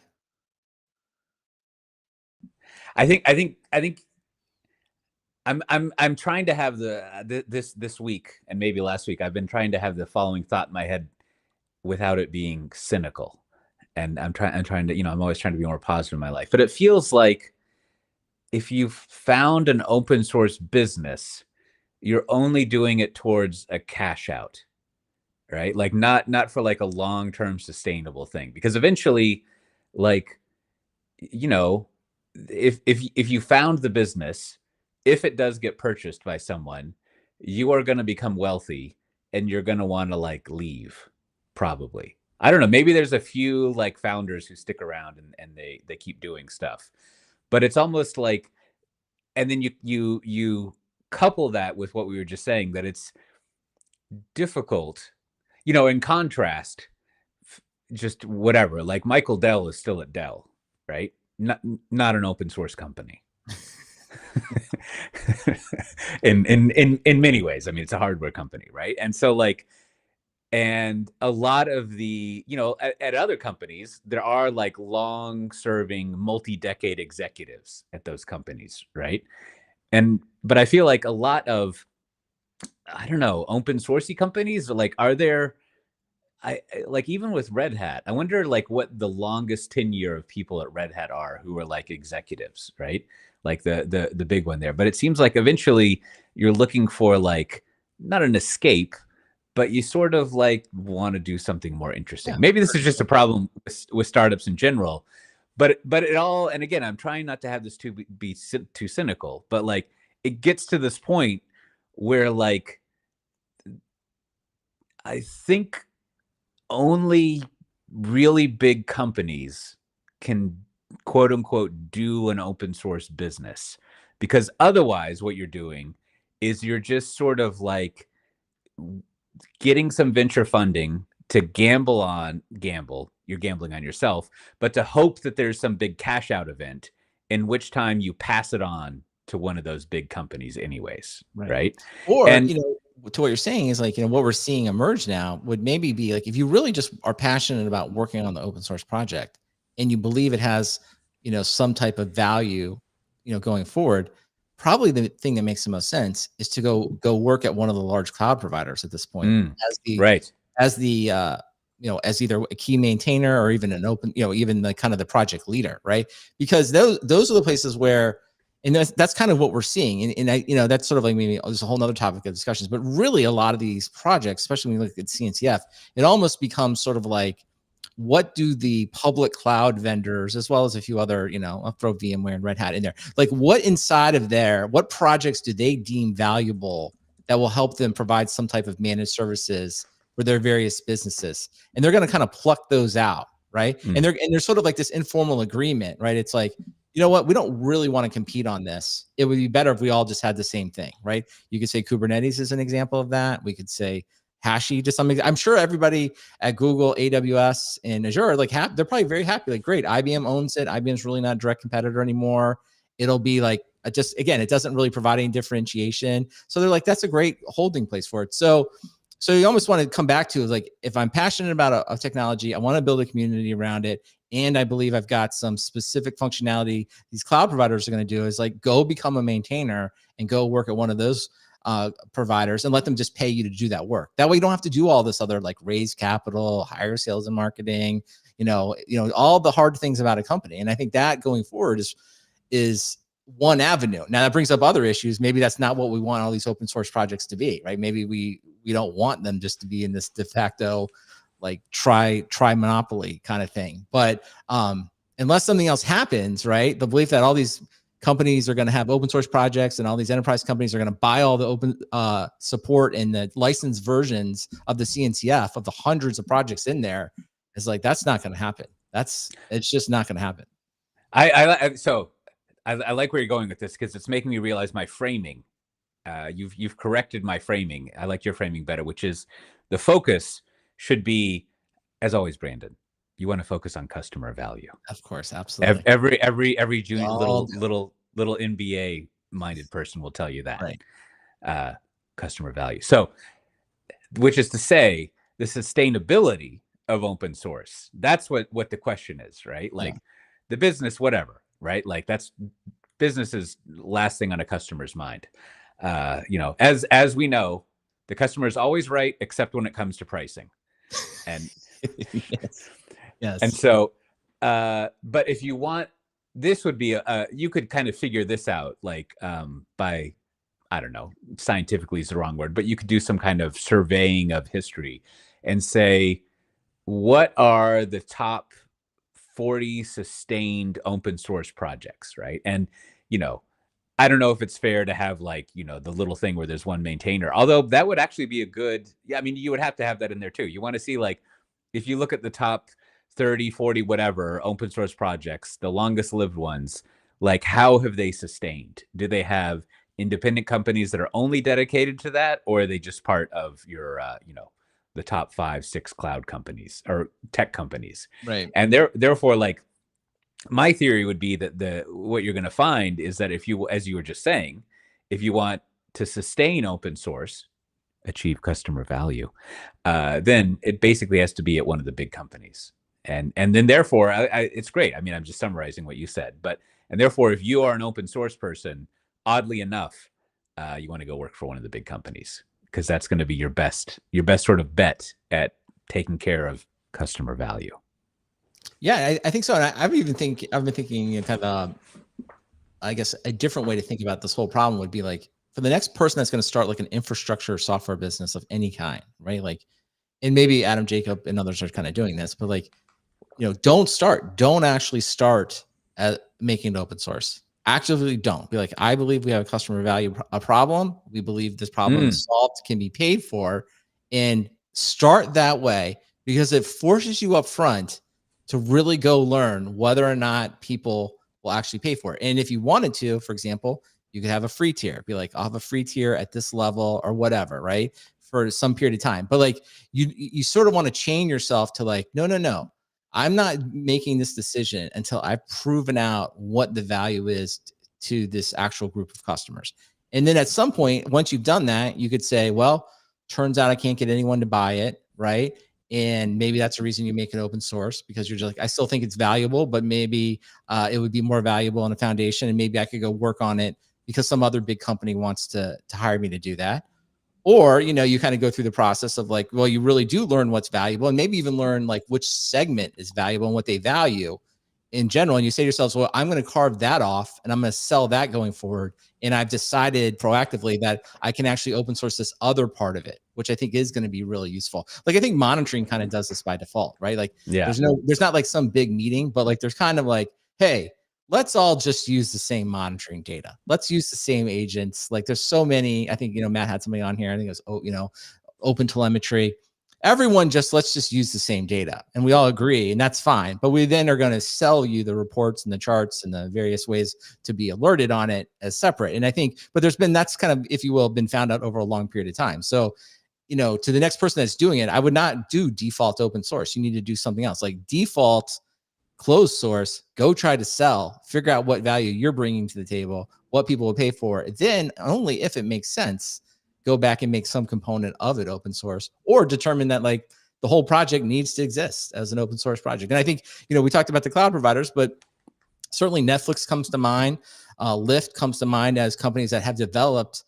I think I'm trying to have this week, and maybe last week, I've been trying to have the following thought in my head without it being cynical. And I'm trying to, I'm always trying to be more positive in my life. But it feels like if you've found an open source business, you're only doing it towards a cash out, right? Like not for like a long-term sustainable thing. Because eventually, like, if you found the business, if it does get purchased by someone, you are going to become wealthy and you're going to want to like leave, probably. I don't know. Maybe there's a few like founders who stick around and they keep doing stuff, but it's almost like, and then you couple that with what we were just saying, that it's difficult, in contrast, just whatever, like Michael Dell is still at Dell, right? Not an open source company. in many ways. I mean, it's a hardware company, right? And so like, and a lot of the, at other companies, there are like long serving multi-decade executives at those companies, right? But I feel like a lot of, I don't know, open sourcey companies, like, are there, like, even with Red Hat, I wonder like what the longest tenure of people at Red Hat are who are like executives, right? Like the big one there. But it seems like eventually you're looking for like, not an escape, but you sort of like want to do something more interesting. Yeah, maybe this is just a problem with startups in general, but it all, and again, I'm trying not to have this be too cynical, but like it gets to this point where like, I think only really big companies can quote unquote do an open source business, because otherwise what you're doing is you're just sort of like getting some venture funding to gamble, you're gambling on yourself, but to hope that there's some big cash out event, in which time you pass it on to one of those big companies anyways, right? Or, to what you're saying is like, what we're seeing emerge now would maybe be like, if you really just are passionate about working on the open source project and you believe it has, some type of value, going forward, probably the thing that makes the most sense is to go work at one of the large cloud providers at this point, as either a key maintainer or even an open, even the kind of the project leader, right? Because those are the places where, and that's kind of what we're seeing. And I, that's sort of like, maybe there's a whole nother topic of discussions, but really a lot of these projects, especially when you look at CNCF, it almost becomes sort of like, what do the public cloud vendors, as well as a few other, I'll throw VMware and Red Hat in there, like what inside of there, what projects do they deem valuable that will help them provide some type of managed services for their various businesses? And they're going to kind of pluck those out, right? And there's sort of like this informal agreement, right? It's like, you know what, we don't really want to compete on this. It would be better if we all just had the same thing, right? You could say Kubernetes is an example of that. We could say Hashi to some extent. I'm sure everybody at Google, AWS, and Azure, like they're probably very happy. Like, great, IBM owns it. IBM's really not a direct competitor anymore. It'll be like, again, it doesn't really provide any differentiation. So they're like, that's a great holding place for it. So you almost want to come back to, like, if I'm passionate about a technology, I want to build a community around it, and I believe I've got some specific functionality these cloud providers are going to do, is like, go become a maintainer and go work at one of those providers and let them just pay you to do that work. That way you don't have to do all this other, like, raise capital, hire sales and marketing, all the hard things about a company. And I think that going forward is one avenue. Now that brings up other issues. Maybe that's not what we want all these open source projects to be, right? Maybe we don't want them just to be in this de facto, like, try monopoly kind of thing. But unless something else happens, right? The belief that all these companies are going to have open source projects, and all these enterprise companies are going to buy all the open support and the licensed versions of the CNCF of the hundreds of projects in there. It's like, that's not going to happen. It's just not going to happen. I like where you're going with this, because it's making me realize my framing. You've corrected my framing. I like your framing better, which is the focus should be, as always, Brandon, you want to focus on customer value. Of course, absolutely. Every junior, little MBA minded person will tell you that. Right. Customer value. So, which is to say, the sustainability of open source. That's what the question is, right? Like, the business, whatever, right? Like, that's business is last thing on a customer's mind. As we know, the customer is always right, except when it comes to pricing. And yes. And so, but if you want, this would be you could kind of figure this out, like by, I don't know, scientifically is the wrong word, but you could do some kind of surveying of history and say, what are the top 40 sustained open source projects, right? And, I don't know if it's fair to have, like, the little thing where there's one maintainer, although that would actually be a good, you would have to have that in there too. You want to see, like, if you look at the top 30, 40, whatever open source projects, the longest lived ones, like, how have they sustained? Do they have independent companies that are only dedicated to that, or are they just part of your, the top 5, 6 cloud companies or tech companies? Right. And therefore, like, my theory would be that what you're going to find is that if you, as you were just saying, if you want to sustain open source, achieve customer value, then it basically has to be at one of the big companies. And then therefore, it's great. I mean, I'm just summarizing what you said, and therefore, if you are an open source person, oddly enough, you want to go work for one of the big companies, because that's going to be your best sort of bet at taking care of customer value. Yeah, I think so. And I've been thinking kind of, I guess, a different way to think about this whole problem would be like, for the next person that's going to start like an infrastructure software business of any kind, right? Like, and maybe Adam, Jacob, and others are kind of doing this, but like, don't actually start at making it open source. Actively don't be like, I believe we have a customer value a problem. We believe this problem is solved, can be paid for, and start that way, because it forces you up front to really go learn whether or not people will actually pay for it. And if you wanted to, for example, you could have a free tier, be like, I'll have a free tier at this level or whatever, right? For some period of time. But like, you sort of want to chain yourself to like, no. I'm not making this decision until I've proven out what the value is to this actual group of customers. And then at some point, once you've done that, you could say, well, turns out I can't get anyone to buy it, right? And maybe that's the reason you make it open source, because you're just like, I still think it's valuable, but maybe it would be more valuable in a foundation, and maybe I could go work on it because some other big company wants to hire me to do that. Or, you kind of go through the process of like, well, you really do learn what's valuable, and maybe even learn like which segment is valuable and what they value in general. And you say to yourselves, well, I'm going to carve that off and I'm going to sell that going forward. And I've decided proactively that I can actually open source this other part of it, which I think is going to be really useful. Like, I think monitoring kind of does this by default, right? Like, there's not like some big meeting, but like, there's kind of like, hey, let's all just use the same monitoring data. Let's use the same agents. Like, there's so many. I think, Matt had somebody on here. I think it was, open telemetry. Everyone let's just use the same data, and we all agree, and that's fine. But we then are going to sell you the reports and the charts and the various ways to be alerted on it as separate. And I think, but that's kind of, if you will, been found out over a long period of time. So, to the next person that's doing it, I would not do default open source. You need to do something else, like default closed source. Go try to sell, figure out what value you're bringing to the table, what people will pay for. Then only if it makes sense, go back and make some component of it open source, or determine that like the whole project needs to exist as an open source project. And I think, we talked about the cloud providers, but certainly Netflix comes to mind. Lyft comes to mind as companies that have developed,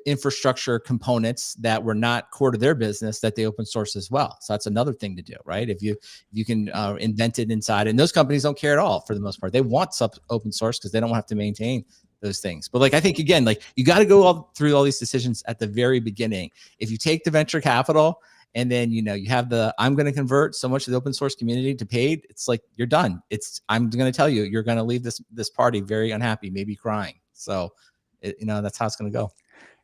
infrastructure components that were not core to their business that they open source as well. So that's another thing to do, right? If you can invent it inside, and those companies don't care at all for the most part. They want open source because they don't have to maintain those things. But like, I think again, like, you got to go through all these decisions at the very beginning. If you take the venture capital And then, you have I'm going to convert so much of the open source community to paid. It's like, you're done. I'm going to tell you, you're going to leave this party very unhappy, maybe crying. So, that's how it's going to go.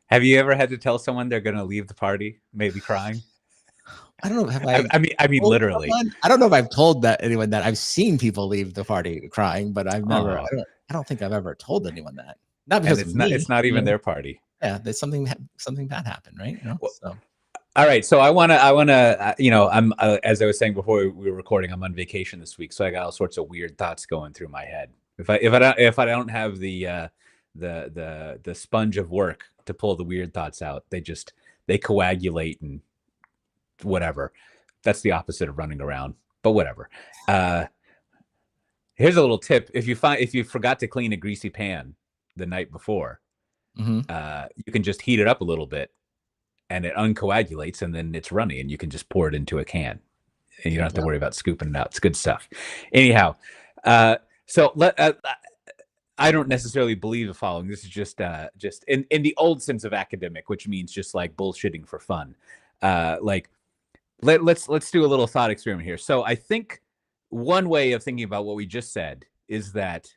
Have you ever had to tell someone they're going to leave the party, maybe crying? I don't know. Have I mean, literally. Someone? I don't know if I've told anyone that. I've seen people leave the party crying, but I've never. Oh. I don't think I've ever told anyone that. Not because of me. It's not even their party. Yeah, there's something bad happened, right? Well, so. All right, so I want to, I'm as I was saying before we were recording, I'm on vacation this week, so I got all sorts of weird thoughts going through my head. If I don't have the sponge of work to pull the weird thoughts out, they coagulate and whatever. That's the opposite of running around, but whatever. Here's a little tip: if you forgot to clean a greasy pan the night before, you can just heat it up a little bit, and it uncoagulates, and then it's runny, and you can just pour it into a can, and you don't have to worry about scooping it out. It's good stuff. Anyhow, so I don't necessarily believe the following. This is just in the old sense of academic, which means just like bullshitting for fun. Let's do a little thought experiment here. So I think one way of thinking about what we just said is that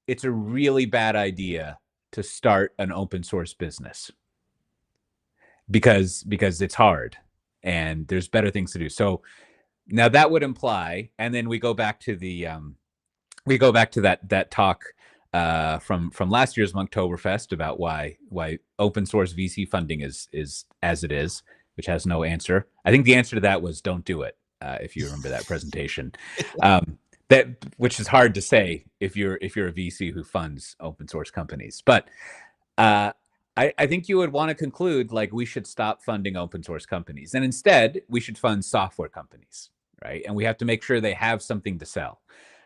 it's a really bad idea to start an open source business because it's hard and there's better things to do. So now that would imply, and then we go back to that talk from last year's Monktoberfest about why open source VC funding is as it is, which has no answer. I think the answer to that was don't do it. If you remember that presentation, which is hard to say if you're a VC who funds open source companies. But I think you would want to conclude like we should stop funding open source companies, and instead we should fund software companies, right? And we have to make sure they have something to sell,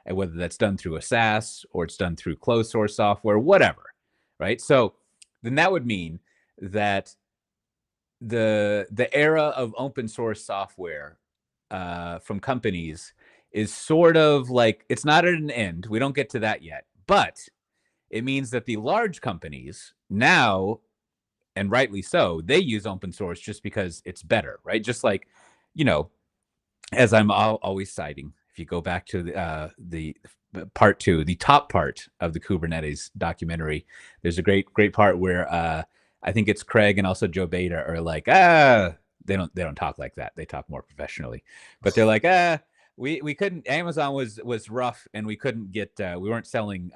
and whether that's done through a SaaS or it's done through closed source software, whatever, right? So then that would mean that the era of open source software from companies is sort of like, it's not at an end. We don't get to that yet, but it means that the large companies now, and rightly so, they use open source just because it's better, right? Just like, as I'm always citing, if you go back to the part 2, the top part of the Kubernetes documentary, there's a great part where I think it's Craig and also Joe Beta are like, they don't talk like that. They talk more professionally, but they're like, we couldn't, Amazon was rough and we couldn't get, we weren't selling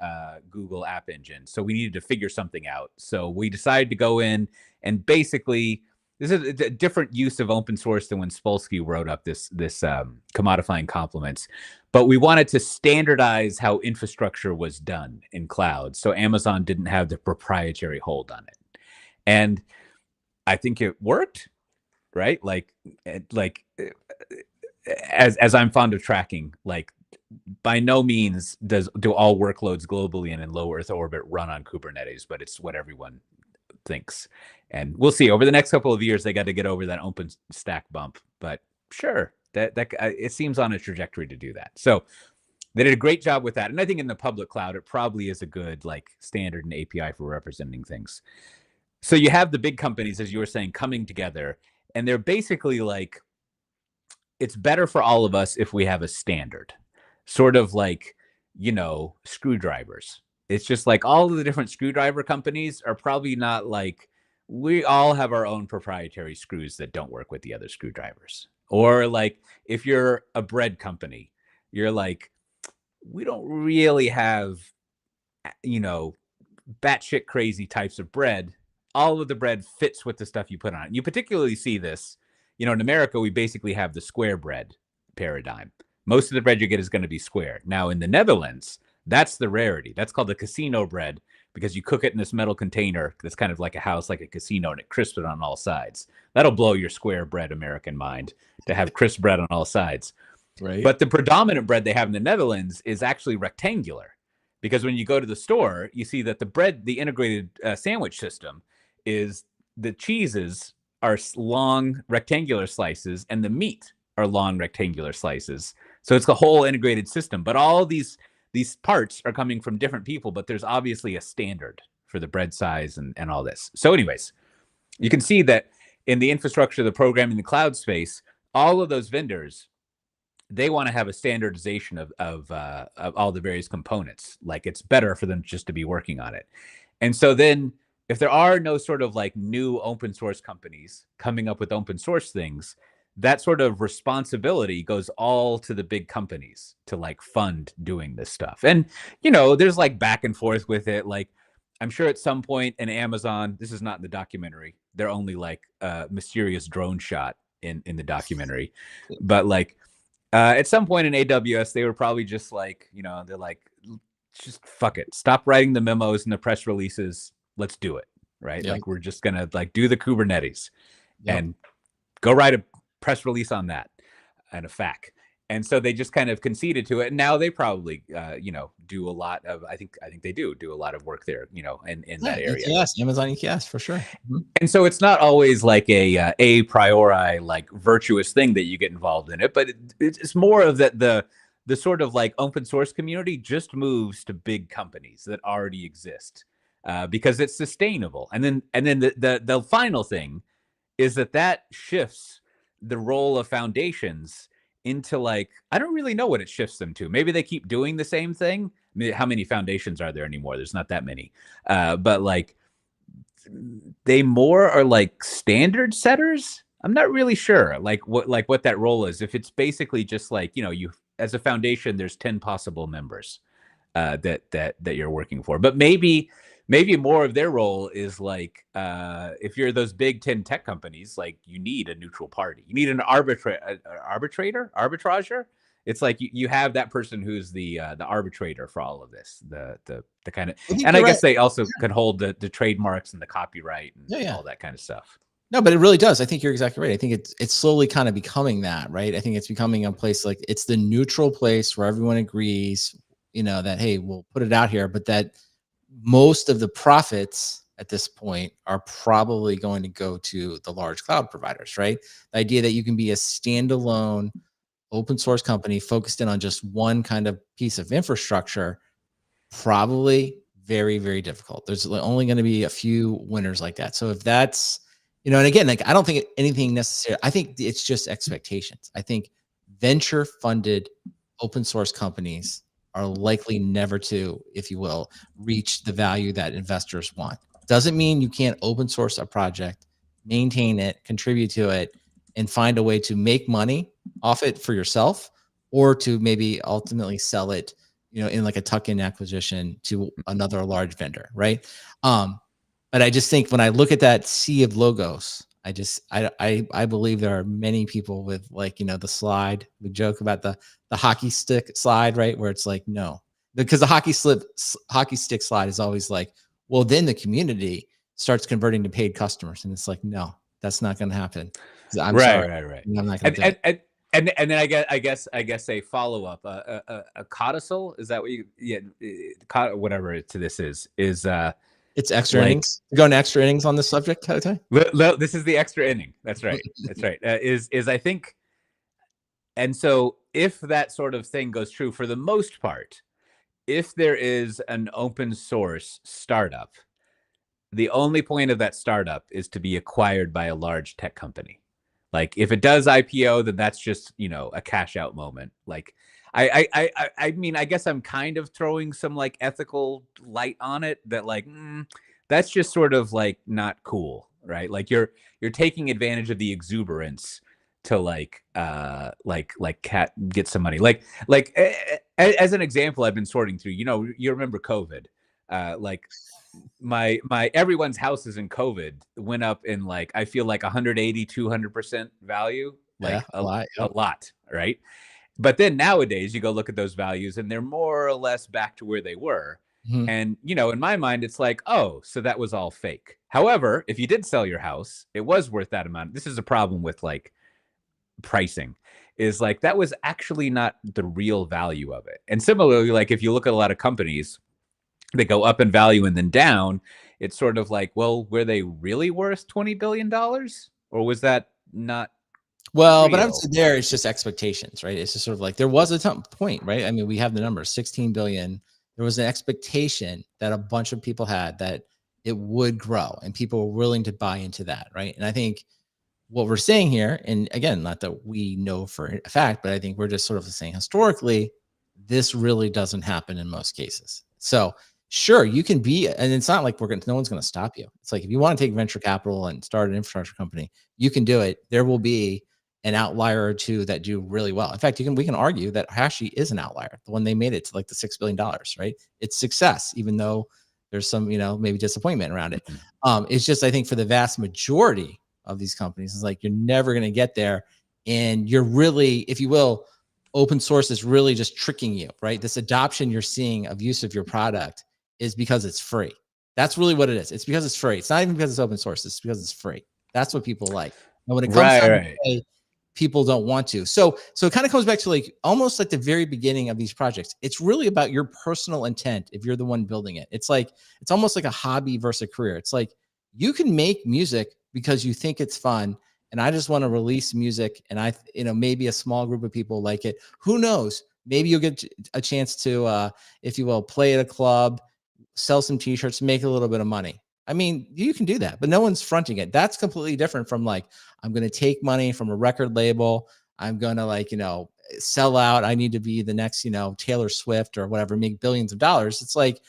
Google App Engine. So we needed to figure something out. So we decided to go in and basically, this is a different use of open source than when Spolsky wrote up this commodifying complements, but we wanted to standardize how infrastructure was done in cloud. So Amazon didn't have the proprietary hold on it. And I think it worked, right? As I'm fond of tracking, like by no means do all workloads globally and in low Earth orbit run on Kubernetes, but it's what everyone thinks. And we'll see over the next couple of years, they got to get over that open stack bump, but sure, that it seems on a trajectory to do that. So they did a great job with that. And I think in the public cloud, it probably is a good like standard and API for representing things. So you have the big companies, as you were saying, coming together, and they're basically like, it's better for all of us if we have a standard, sort of like, screwdrivers. It's just like all of the different screwdriver companies are probably not like, we all have our own proprietary screws that don't work with the other screwdrivers. Or like, if you're a bread company, you're like, we don't really have, batshit crazy types of bread. All of the bread fits with the stuff you put on it. You particularly see this, in America, we basically have the square bread paradigm. Most of the bread you get is going to be square. Now in the Netherlands, that's the rarity. That's called the casino bread because you cook it in this metal container that's kind of like a house, like a casino, and it crisps it on all sides. That'll blow your square bread American mind to have crisp bread on all sides. Right. But the predominant bread they have in the Netherlands is actually rectangular because when you go to the store, you see that the bread, the integrated sandwich system, is the cheeses are long rectangular slices and the meat are long rectangular slices. So it's the whole integrated system. But all these parts are coming from different people, but there's obviously a standard for the bread size and all this. So anyways, you can see that in the infrastructure, the programming, the cloud space, all of those vendors, they want to have a standardization of all the various components. Like it's better for them just to be working on it. And so then if there are no sort of like new open source companies coming up with open source things, that sort of responsibility goes all to the big companies to like fund doing this stuff. And there's like back and forth with it. Like I'm sure at some point in Amazon, this is not in the documentary, they're only like a mysterious drone shot in the documentary. But like at some point in AWS, they were probably just like, they're like, just fuck it. Stop writing the memos and the press releases. Let's do it. Right. Yep. Like we're just going to like do the Kubernetes Yep. and go write a press release on that and a FAQ. And so they just kind of conceded to it. And now they probably, do a lot of, I think they do a lot of work there, in that area. Yes, Amazon EKS for sure. Mm-hmm. And so it's not always like a priori, like virtuous thing that you get involved in it, but it's more of that the sort of like open source community just moves to big companies that already exist because it's sustainable. And then the final thing is that shifts the role of foundations into like, I don't really know what it shifts them to. Maybe they keep doing the same thing. I mean, how many foundations are there anymore? There's not that many. But like they more are like standard setters. I'm not really sure what that role is. If it's basically just like, you as a foundation, there's 10 possible members that you're working for. But maybe more of their role is like if you're those big 10 tech companies, like you need a neutral party. You need an arbitrager. It's like you have that person who's the arbitrator for all of this, the kind of, and I guess they also can hold the trademarks and the copyright and all that kind of stuff. No, but it really does. I think you're exactly right. I think it's slowly kind of becoming that, right? I think it's becoming a place like it's the neutral place where everyone agrees, that, hey, we'll put it out here, but that most of the profits at this point are probably going to go to the large cloud providers, right? The idea that you can be a standalone open source company focused in on just one kind of piece of infrastructure, probably very, very difficult. There's only going to be a few winners like that. So if that's, and again, like, I don't think anything necessary. I think it's just expectations. I think venture funded open source companies are likely never to, if you will, reach the value that investors want. Doesn't mean you can't open source a project, maintain it, contribute to it, and find a way to make money off it for yourself, or to maybe ultimately sell it, in like a tuck-in acquisition to another large vendor, right? But I just think when I look at that sea of logos, I believe there are many people with like, the slide, we joke about the hockey stick slide, right? Where it's like, no, because the hockey stick slide is always like, well, then the community starts converting to paid customers. And it's like, no, that's not going to happen. I'm sorry. Right. I'm not going to do it. And then I guess a follow up, a codicil, is that what you, whatever to this is it's extra innings. You're going extra innings on this subject, Kote? This is the extra inning. That's right. That's right. Is I think, and so if that sort of thing goes true for the most part, if there is an open source startup, the only point of that startup is to be acquired by a large tech company. Like if it does IPO, then that's just, a cash out moment. Like I mean, I guess I'm kind of throwing some like ethical light on it that like, that's just sort of like not cool, right? Like you're taking advantage of the exuberance to get some money. Like as an example, I've been sorting through, you remember COVID, like my everyone's houses in COVID went up in like, I feel like 180, 200% value, like a lot, right? But then nowadays you go look at those values and they're more or less back to where they were. Mm-hmm. And, in my mind, it's like, oh, so that was all fake. However, if you did sell your house, it was worth that amount. This is a problem with like pricing, is like, that was actually not the real value of it. And similarly, like if you look at a lot of companies, they go up in value and then down. It's sort of like, well, were they really worth $20 billion? Or was that not? Well, but I would say there, it's just expectations, right? It's just sort of like there was a point, right? I mean, we have the numbers, 16 billion. There was an expectation that a bunch of people had that it would grow and people were willing to buy into that, right? And I think what we're saying here, and again, not that we know for a fact, but I think we're just sort of saying historically, this really doesn't happen in most cases. So sure, you can be, and it's not like no one's going to stop you. It's like if you want to take venture capital and start an infrastructure company, you can do it. There will be an outlier or two that do really well. In fact, we can argue that Hashi is an outlier. The one they made it to like the $6 billion, right? It's success, even though there's some, maybe disappointment around it. It's just, I think for the vast majority of these companies, it's like you're never going to get there. And you're really, if you will, open source is really just tricking you, right? This adoption you're seeing of use of your product is because it's free. That's really what it is. It's because it's free. It's not even because it's open source. It's because it's free. That's what people like. And when it comes down to pay, people don't want to. So it kind of comes back to like almost like the very beginning of these projects. It's really about your personal intent if you're the one building it. It's almost like a hobby versus a career. It's like you can make music because you think it's fun. And I just want to release music, and maybe a small group of people like it. Who knows? Maybe you'll get a chance to, if you will, play at a club, sell some t-shirts, make a little bit of money. I mean, you can do that, but no one's fronting it. That's completely different from like, I'm going to take money from a record label. I'm going to sell out. I need to be the next, Taylor Swift or whatever, make billions of dollars. It's like,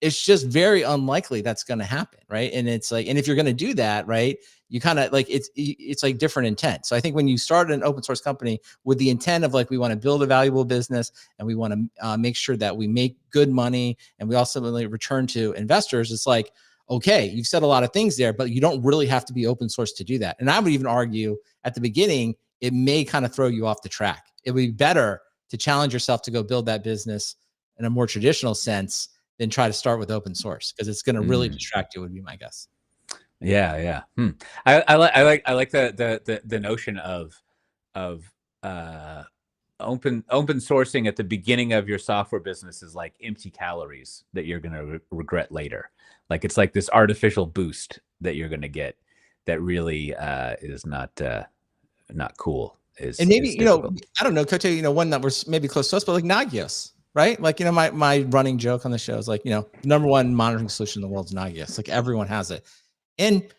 it's just very unlikely that's going to happen. Right. And it's like, and if you're going to do that, right, you kind of like, it's like different intent. So I think when you start an open source company with the intent of like, we want to build a valuable business and we want to make sure that we make good money and we also return to investors, it's like, okay, you've said a lot of things there, but you don't really have to be open source to do that. And I would even argue at the beginning, it may kind of throw you off the track. It would be better to challenge yourself to go build that business in a more traditional sense than try to start with open source, because it's going to really distract you, would be my guess. Yeah. I like the notion of open sourcing at the beginning of your software business is like empty calories that you're going to regret later. Like it's like this artificial boost that you're going to get that really is not cool. And maybe, I don't know, Cote, one that was maybe close to us, but like Nagios, right? Like, my running joke on the show is like, number one monitoring solution in the world is Nagios. Like everyone has it. And,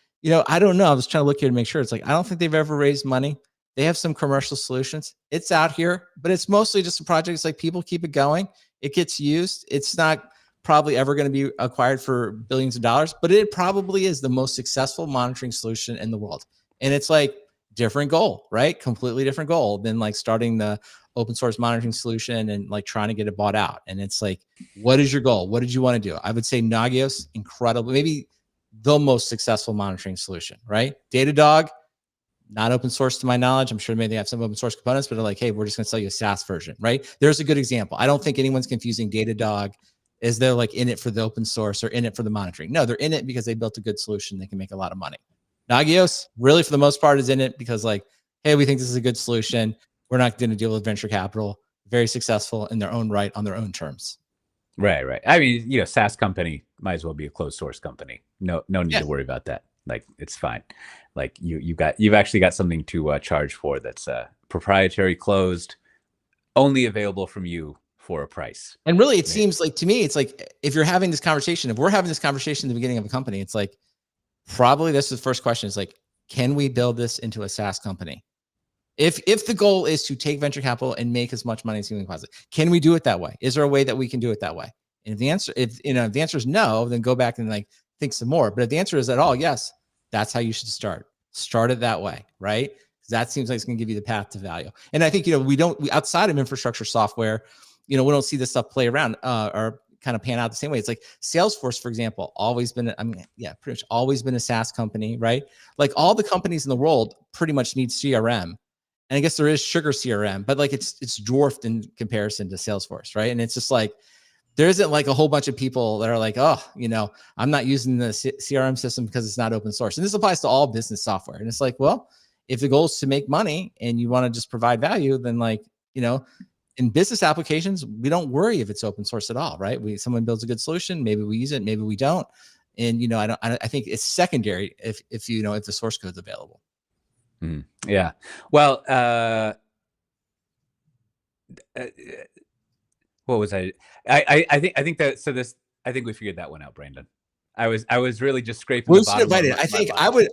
I don't know. I was trying to look here to make sure. It's like, I don't think they've ever raised money. They have some commercial solutions. It's out here, but it's mostly just a project. It's like people keep it going. It gets used. It's not probably ever going to be acquired for billions of dollars, but it probably is the most successful monitoring solution in the world. And it's like different goal, right? Completely different goal than like starting the open source monitoring solution and like trying to get it bought out. And it's like, what is your goal? What did you want to do? I would say Nagios, incredible, maybe the most successful monitoring solution, right? Datadog, not open source to my knowledge. I'm sure maybe they have some open source components, but they're like, hey, we're just going to sell you a SaaS version, right? There's a good example. I don't think anyone's confusing Datadog as they're like in it for the open source or in it for the monitoring. No, they're in it because they built a good solution. They can make a lot of money. Nagios, really for the most part, is in it because like, hey, we think this is a good solution. We're not going to deal with venture capital. Very successful in their own right on their own terms. Right. I mean, SaaS company might as well be a closed source company. No need to worry about that. Like it's fine. Like you've actually got something to charge for that's proprietary, closed, only available from you for a price. And really, it seems like to me, it's like if you're having this conversation, if we're having this conversation at the beginning of a company, it's like probably this is the first question. Is like, can we build this into a SaaS company? If the goal is to take venture capital and make as much money as humanly possible, can we do it that way? Is there a way that we can do it that way? And if the answer is no, then go back and like think some more. But if the answer is at all yes, that's how you should start. Start it that way, right? Because that seems like it's going to give you the path to value. And I think we outside of infrastructure software, we don't see this stuff play around or kind of pan out the same way. It's like Salesforce, for example, pretty much always been a SaaS company, right? Like all the companies in the world pretty much need CRM. And I guess there is Sugar CRM, but like it's dwarfed in comparison to Salesforce, right? And it's just like there isn't like a whole bunch of people that are like, oh, I'm not using the CRM system because it's not open source. And this applies to all business software. And it's like, well, if the goal is to make money and you want to just provide value, then like, in business applications, we don't worry if it's open source at all, right? Someone builds a good solution, maybe we use it, maybe we don't. And I think it's secondary if the source code's available. Yeah. Well, what was I think that, so this, I think we figured that one out, Brandon. I was really just scraping the We should bottom invite of it. I my think I lunch.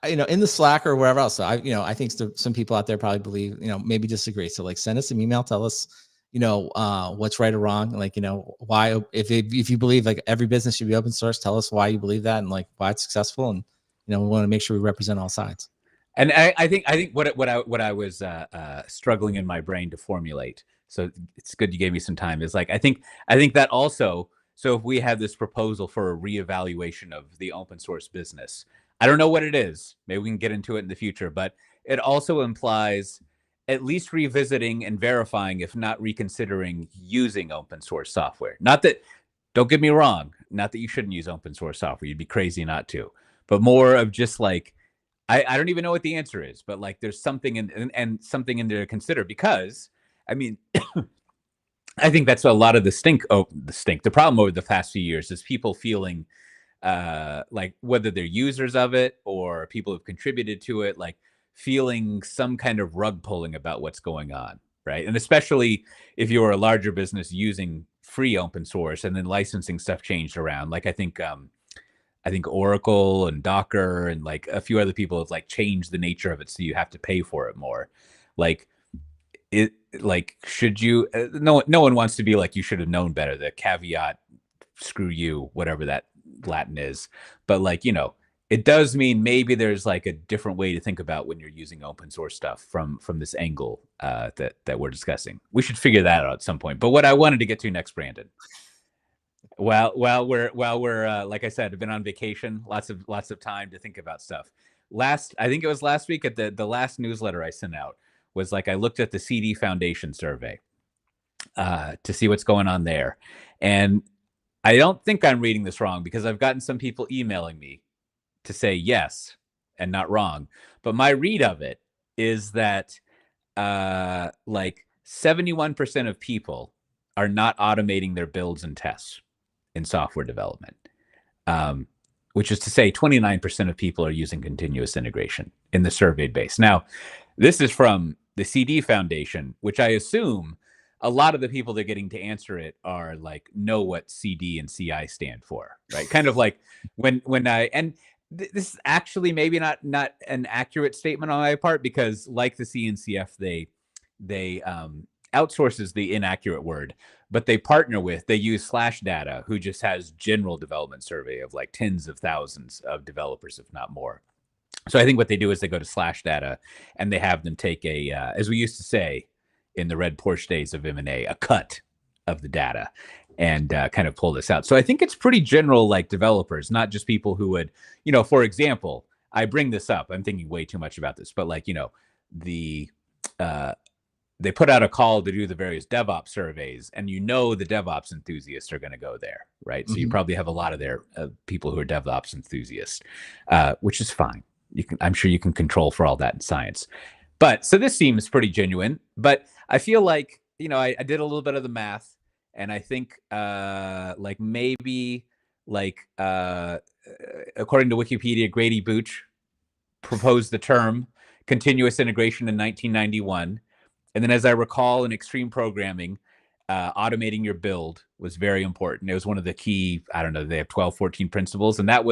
would, you know, in the Slack or wherever else. So I think some people out there probably believe, you know, maybe disagree. So like, send us an email, tell us, you know, what's right or wrong. Like, you know, why, if you believe like every business should be open source, tell us why you believe that and like why it's successful. And, you know, we want to make sure we represent all sides. And I think what I was struggling in my brain to formulate. So it's good you gave me some time. Is like I think that also. So if we have this proposal for a reevaluation of the open source business, I don't know what it is. Maybe we can get into it in the future, but it also implies at least revisiting and verifying, if not reconsidering, using open source software. Not that, don't get me wrong, not that you shouldn't use open source software. You'd be crazy not to, but more of just like I don't even know what the answer is, but like there's something and something in there to consider because I mean I think that's a lot of the problem over the past few years is people feeling like whether they're users of it or people who've contributed to it, like feeling some kind of rug pulling about what's going on, right? And especially if you're a larger business using free open source and then licensing stuff changed around, like I think Oracle and Docker and like a few other people have like changed the nature of it so you have to pay for it more. Like it like should you no one wants to be like you should have known better, the caveat screw you whatever that Latin is. But like, it does mean maybe there's like a different way to think about when you're using open source stuff from this angle that we're discussing. We should figure that out at some point. But what I wanted to get to next, Brandon, while we're like I said, I've been on vacation, lots of time to think about stuff. I think it was last week at the last newsletter I sent out was like I looked at the CD Foundation survey to see what's going on there, and I don't think I'm reading this wrong because I've gotten some people emailing me to say yes and not wrong, but my read of it is that like 71% of people are not automating their builds and tests in software development, which is to say 29% of people are using continuous integration in the surveyed base. Now, this is from the CD Foundation, which I assume a lot of the people that are getting to answer it are like know what CD and CI stand for, right? Kind of like when I and this is actually maybe not an accurate statement on my part because like the CNCF, they outsource is the inaccurate word, but they use Slash Data, who just has general development survey of like tens of thousands of developers, if not more. So I think what they do is they go to Slash Data and they have them take as we used to say in the Red Porsche days of M&A, a cut of the data and kind of pull this out. So I think it's pretty general, like developers, not just people who would, for example, I bring this up. I'm thinking way too much about this, but like, the they put out a call to do the various DevOps surveys, and the DevOps enthusiasts are going to go there, right? Mm-hmm. So you probably have a lot of their people who are DevOps enthusiasts, which is fine. I'm sure you can control for all that in science. But so this seems pretty genuine, but I feel like, I did a little bit of the math, and I think like maybe like according to Wikipedia, Grady Booch proposed the term continuous integration in 1991. And then as I recall in extreme programming, automating your build was very important. It was one of the key, I don't know, they have 12, 14 principles. And that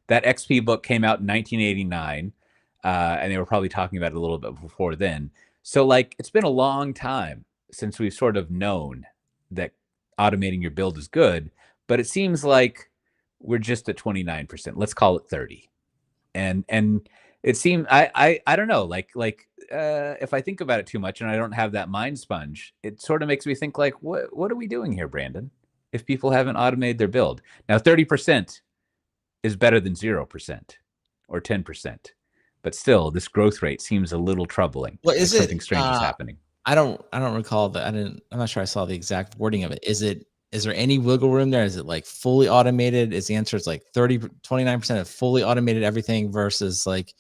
XP book came out in 1989. And they were probably talking about it a little bit before then. So like, it's been a long time since we've sort of known that automating your build is good, but it seems like we're just at 29%. Let's call it 30. And it seemed, I don't know, like if I think about it too much and I don't have that mind sponge, it sort of makes me think like, what are we doing here, Brandon? If people haven't automated their build. Now, 30% is better than 0% or 10%. But still, this growth rate seems a little troubling. Well, is like something strange is happening? I don't recall that. I'm not sure I saw the exact wording of it. Is there any wiggle room there? Is it like fully automated? Is the answer is like 29% of fully automated everything versus like,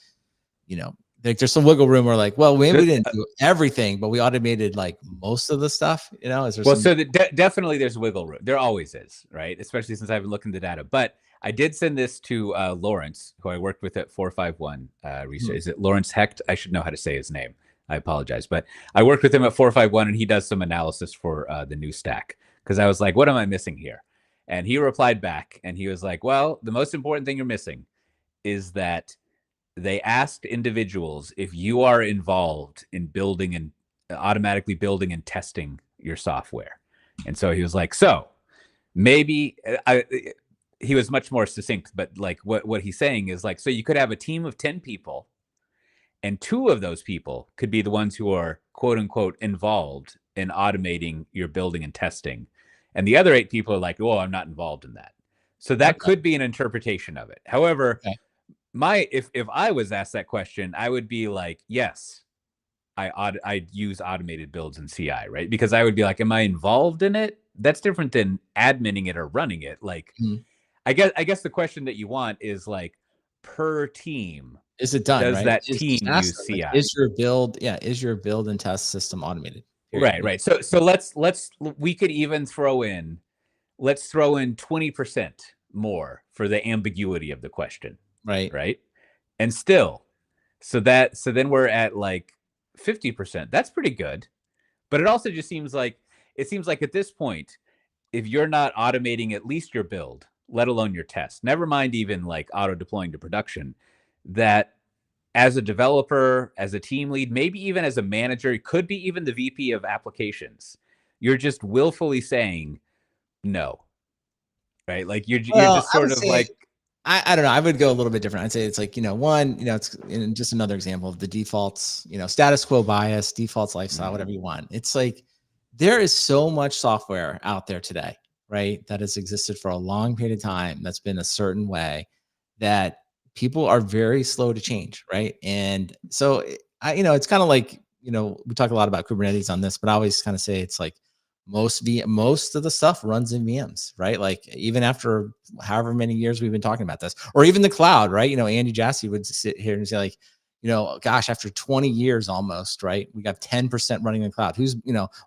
like there's some wiggle room where like, well, maybe we didn't do everything, but we automated like most of the stuff, is there so definitely there's wiggle room. There always is, right? Especially since I've been looking at the data. But I did send this to Lawrence, who I worked with at 451 Research. Is it Lawrence Hecht? I should know how to say his name. I apologize. But I worked with him at 451 and he does some analysis for the new stack because I was like, what am I missing here? And he replied back and he was like, well, the most important thing you're missing is that they asked individuals if you are involved in building and automatically building and testing your software. And so he was like, so maybe he was much more succinct, but like what he's saying is like, so you could have a team of 10 people and 2 of those people could be the ones who are quote unquote involved in automating your building and testing. And the other 8 people are like, oh, I'm not involved in that. So that Okay. could be an interpretation of it. However, Okay. if I was asked that question, I would be like, yes, I'd use automated builds in CI, right? Because I would be like, am I involved in it? That's different than adminning it or running it. Like, I guess the question that you want is like, per team, Is it done, does right? that team Just ask use them, like, CI? is your build and test system automated? Period. Right. So let's we could even throw in, let's throw in 20% more for the ambiguity of the question. Right. Right. And still, so then we're at like 50%. That's pretty good. But it also just seems like at this point, if you're not automating at least your build, let alone your test, never mind even like auto deploying to production, that as a developer, as a team lead, maybe even as a manager, it could be even the VP of applications, you're just willfully saying no, right? Like you're Well, just I sort would of say like, I don't know. I would go a little bit different. I'd say it's like, one, it's just another example of the defaults, status quo bias, defaults lifestyle, whatever you want. It's like there is so much software out there today, right? That has existed for a long period of time that's been a certain way that people are very slow to change, right? And so it's kind of like, we talk a lot about Kubernetes on this, but I always kind of say it's like most of the stuff runs in VMs, right? Like even after however many years we've been talking about this, or even the cloud, right? Andy Jassy would sit here and say like, gosh, after 20 years almost, right? We got 10% running in the cloud.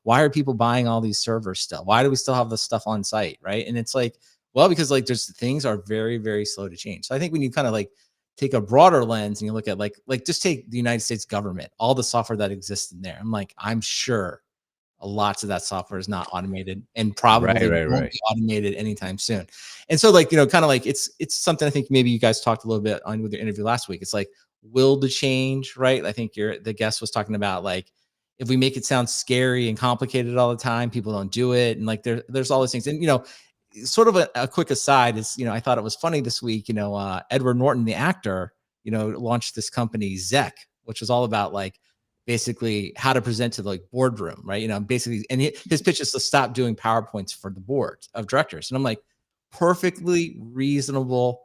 Why are people buying all these servers still? Why do we still have this stuff on site, right? And it's like, well, because like there's things are very, very slow to change. So I think when you kind of like take a broader lens and you look at like just take the United States government, all the software that exists in there. I'm sure lots of that software is not automated and right, probably right, won't right. be automated anytime soon. And so like, kind of like it's something I think maybe you guys talked a little bit on with your interview last week. It's like will the change, right? I think the guest was talking about like if we make it sound scary and complicated all the time, people don't do it. And like there's all these things. And sort of a quick aside is, I thought it was funny this week, Edward Norton, the actor, launched this company Zek, which was all about like basically how to present to the like boardroom, right? Basically, and his pitch is to stop doing PowerPoints for the board of directors. And I'm like, perfectly reasonable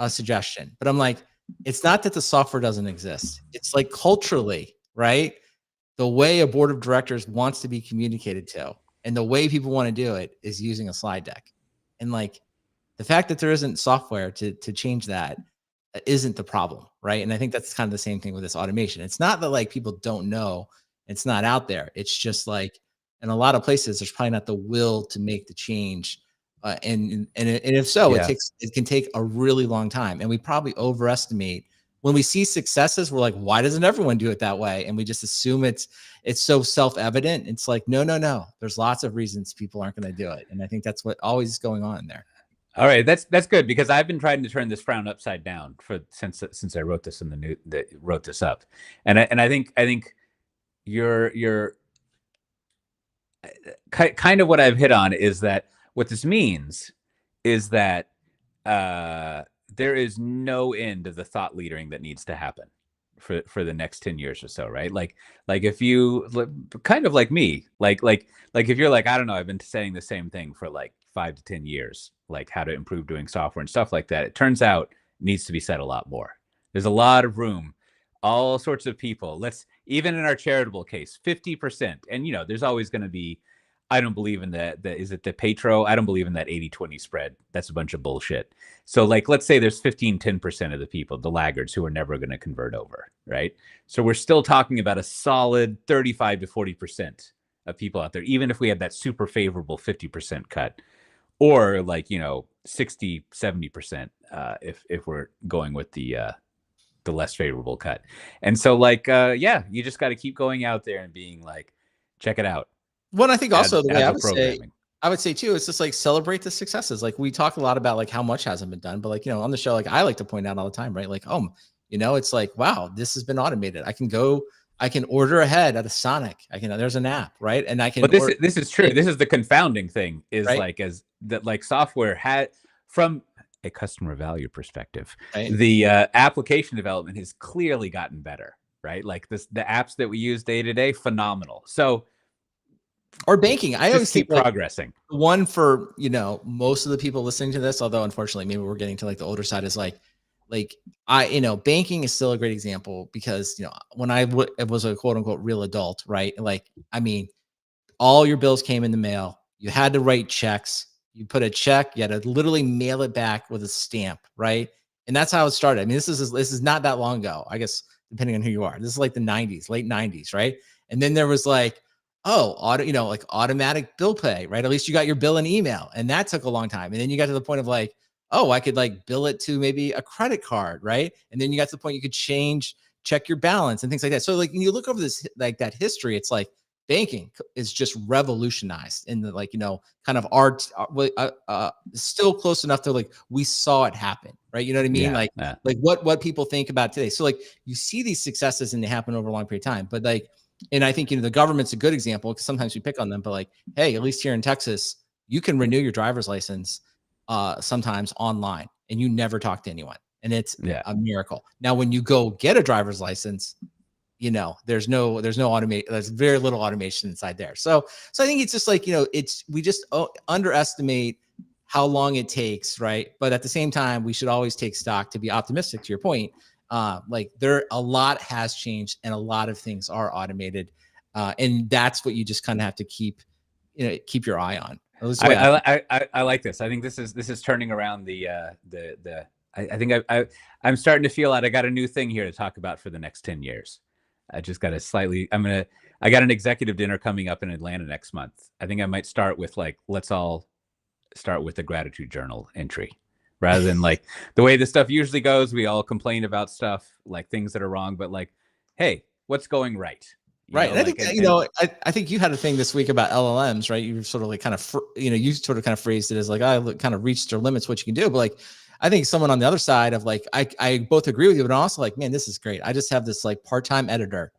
suggestion. But I'm like, it's not that the software doesn't exist. It's like culturally, right? The way a board of directors wants to be communicated to and the way people want to do it is using a slide deck. And like the fact that there isn't software to change that isn't the problem, right? And I think that's kind of the same thing with this automation. It's not that like people don't know it's not out there. It's just like in a lot of places there's probably not the will to make the change. And if so, Yeah. it can take a really long time. And we probably overestimate when we see successes. We're like, why doesn't everyone do it that way? And we just assume it's so self-evident. It's like, no. There's lots of reasons people aren't going to do it. And I think that's what always is going on there. All right, that's good because I've been trying to turn this frown upside down since I wrote this in the new that wrote this up, and I think you're kind of what I've hit on is that what this means is that there is no end of the thought leadering that needs to happen for the next 10 years or so, right? Like if you kind of like me, like if you're like, I don't know, I've been saying the same thing for like 5 to 10 years, like how to improve doing software and stuff like that. It turns out it needs to be said a lot more. There's a lot of room, all sorts of people. Let's even in our charitable case, 50%. And there's always going to be, I don't believe in that. Is it the Petro? I don't believe in that 80-20 spread. That's a bunch of bullshit. So like, let's say there's 10% of the people, the laggards who are never going to convert over, right? So we're still talking about a solid 35 to 40% of people out there, even if we have that super favorable 50% cut or like, 60, 70% if we're going with the less favorable cut. And so like, you just got to keep going out there and being like, check it out. Well, I think also the way I Agile would say, programming. I would say too, it's just like celebrate the successes. Like we talk a lot about like how much hasn't been done, but like, on the show, like I like to point out all the time, right? Like, it's like, wow, this has been automated. I can order ahead at a Sonic. There's an app, right? And I can But this is true. This is the confounding thing is right? like as that like software had from a customer value perspective, Right. the application development has clearly gotten better, right? Like the apps that we use day to day, phenomenal. So or banking. I always keep think like progressing. one for, most of the people listening to this, although unfortunately maybe we're getting to like the older side, is like banking is still a great example because, when it was a quote unquote real adult, right? Like, I mean, all your bills came in the mail. You had to write checks. You put a check, you had to literally mail it back with a stamp, right? And that's how it started. I mean, this is not that long ago, I guess, depending on who you are. This is like the 90s, late 90s, right? And then there was like, like automatic bill pay, right? At least you got your bill in email. And that took a long time. And then you got to the point of like, oh, I could like bill it to maybe a credit card, right? And then you got to the point you could check your balance and things like that. So like when you look over this, like that history, it's like banking is just revolutionized in the like, kind of art, still close enough to like, we saw it happen, right? You know what I mean? Yeah, like what people think about today. So like you see these successes and they happen over a long period of time, but like, and I think, the government's a good example because sometimes we pick on them, but like, hey, at least here in Texas, you can renew your driver's license sometimes online and you never talk to anyone. And it's a miracle. Now, when you go get a driver's license, there's very little automation inside there. So I think it's just like, we just underestimate how long it takes. Right. But at the same time, we should always take stock to be optimistic to your point. Like a lot has changed and a lot of things are automated. And that's what you just kind of have to keep your eye on. I like this. I think this is turning around I think I'm starting to feel that I got a new thing here to talk about for the next 10 years. I just got I got an executive dinner coming up in Atlanta next month. I think I might start with like, let's all start with the gratitude journal entry rather than like the way this stuff usually goes. We all complain about stuff like things that are wrong, but like, hey, what's going right? Right. And I think, I think you had a thing this week about LLMs, right? You were sort of like you sort of kind of phrased it as like, I kind of reached their limits, what you can do. But like, I think someone on the other side of like, I both agree with you, but also like, man, this is great. I just have this like part-time editor.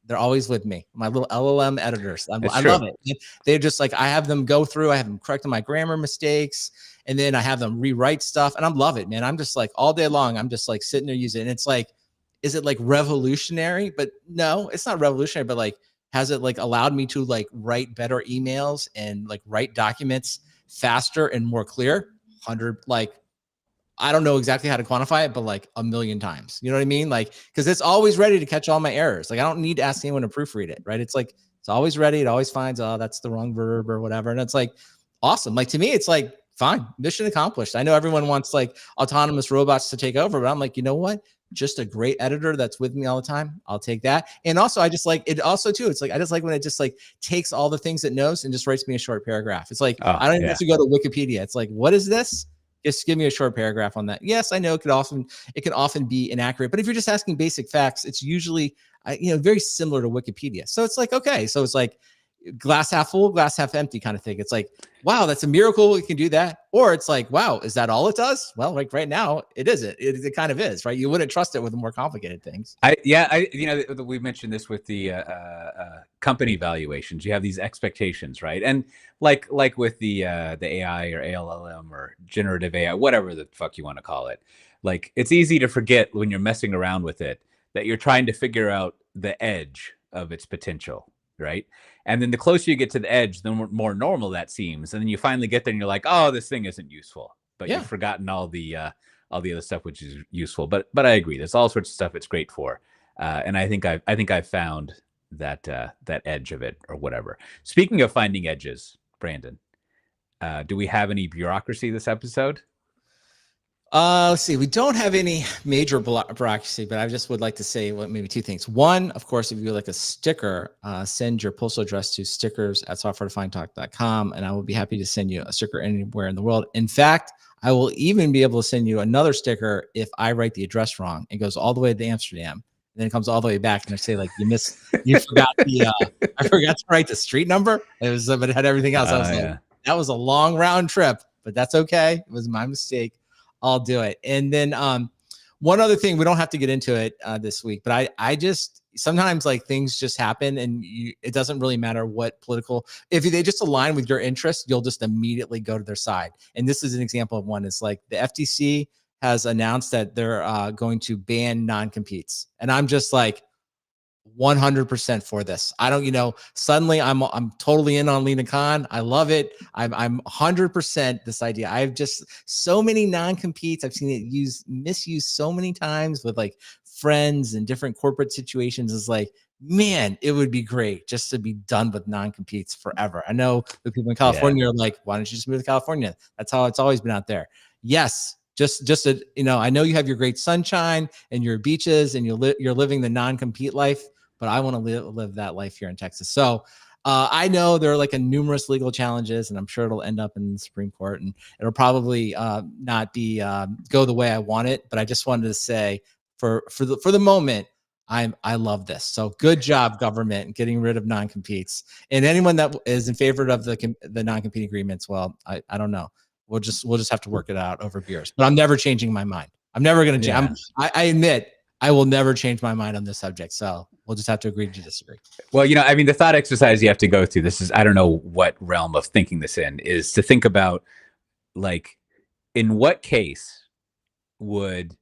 They're always with me. My little LLM editors. I love it. They're just like, I have them go through, I have them correcting my grammar mistakes. And then I have them rewrite stuff and I love it, man. I'm just like all day long, I'm just like sitting there using it. And it's like, is it like revolutionary? But no, it's not revolutionary, but like, has it like allowed me to like write better emails and like write documents faster and more clear? 100, like, I don't know exactly how to quantify it, but like 1,000,000 times, you know what I mean? Like, cause it's always ready to catch all my errors. Like I don't need to ask anyone to proofread it, right? It's like, it's always ready. It always finds, oh, that's the wrong verb or whatever. And it's like, awesome. Like to me, it's like, fine, mission accomplished. I know everyone wants like autonomous robots to take over, but I'm like, you know what? Just a great editor that's with me all the time. I'll take that. And also, I just like it also too. It's like, I just like when it just like takes all the things it knows and just writes me a short paragraph. It's like, I don't even have to go to Wikipedia. It's like, what is this? Just give me a short paragraph on that. Yes, I know it can often be inaccurate, but if you're just asking basic facts, it's usually, very similar to Wikipedia. So it's like, okay. So it's like glass half full, glass half empty kind of thing. It's like, wow, that's a miracle. It can do that. Or it's like, wow, is that all it does? Well, like right now it isn't. It kind of is, right? You wouldn't trust it with the more complicated things. We mentioned this with the company valuations. You have these expectations, right? And like with the AI or ALLM or generative AI, whatever the fuck you want to call it, like it's easy to forget when you're messing around with it that you're trying to figure out the edge of its potential, right? And then the closer you get to the edge, the more normal that seems. And then you finally get there and you're like, oh, this thing isn't useful. But you've forgotten all the other stuff which is useful. But I agree. There's all sorts of stuff it's great for. And I think I've found that edge of it or whatever. Speaking of finding edges, Brandon, do we have any bureaucracy this episode? Let's see. We don't have any major bureaucracy, but I just would like to say maybe two things. One, of course, if you would like a sticker, send your postal address to stickers@softwaredefinedtalk.com, and I will be happy to send you a sticker anywhere in the world. In fact, I will even be able to send you another sticker if I write the address wrong. It goes all the way to Amsterdam, and then it comes all the way back, and I say like you forgot I forgot to write the street number. But it had everything else. I was like, That was a long round trip, but that's okay. It was my mistake. I'll do it. And then one other thing, we don't have to get into it this week, but I just sometimes like things just happen, and it doesn't really matter what political. If they just align with your interests, you'll just immediately go to their side. And this is an example of one. It's like the FTC has announced that they're going to ban non-competes, and I'm just like 100% for this. I don't, suddenly I'm totally in on Lena Khan. I love it. I'm 100% this idea. I have just so many non-competes. I've seen it misused so many times with like friends and different corporate situations. It's like, man, it would be great just to be done with non-competes forever. I know the people in California are like, why don't you just move to California? That's how it's always been out there. Yes. I know you have your great sunshine and your beaches and you're living the non-compete life, but I want to live that life here in Texas. So I know there are like numerous legal challenges, and I'm sure it'll end up in the Supreme Court, and it'll probably not be go the way I want it. But I just wanted to say, for the moment, I love this. So good job, government, getting rid of non-competes. And anyone that is in favor of the non-compete agreements, well, I don't know. We'll just have to work it out over beers. But I'm never changing my mind. I'm never going to change. I admit I will never change my mind on this subject. So we'll just have to agree to disagree. Well, the thought exercise you have to go through, this is, I don't know what realm of thinking this in, is to think about, like, in what case would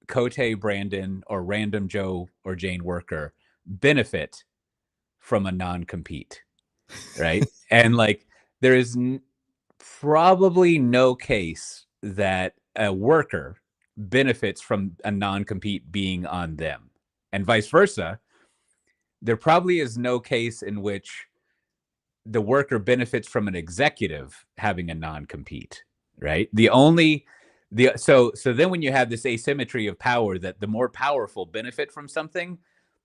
Cote, Brandon, or random Joe or Jane worker benefit from a non-compete, right? And like, there is probably no case that a worker benefits from a non-compete being on them, and vice versa. There probably is no case in which the worker benefits from an executive having a non-compete, right? So then when you have this asymmetry of power, that the more powerful benefit from something,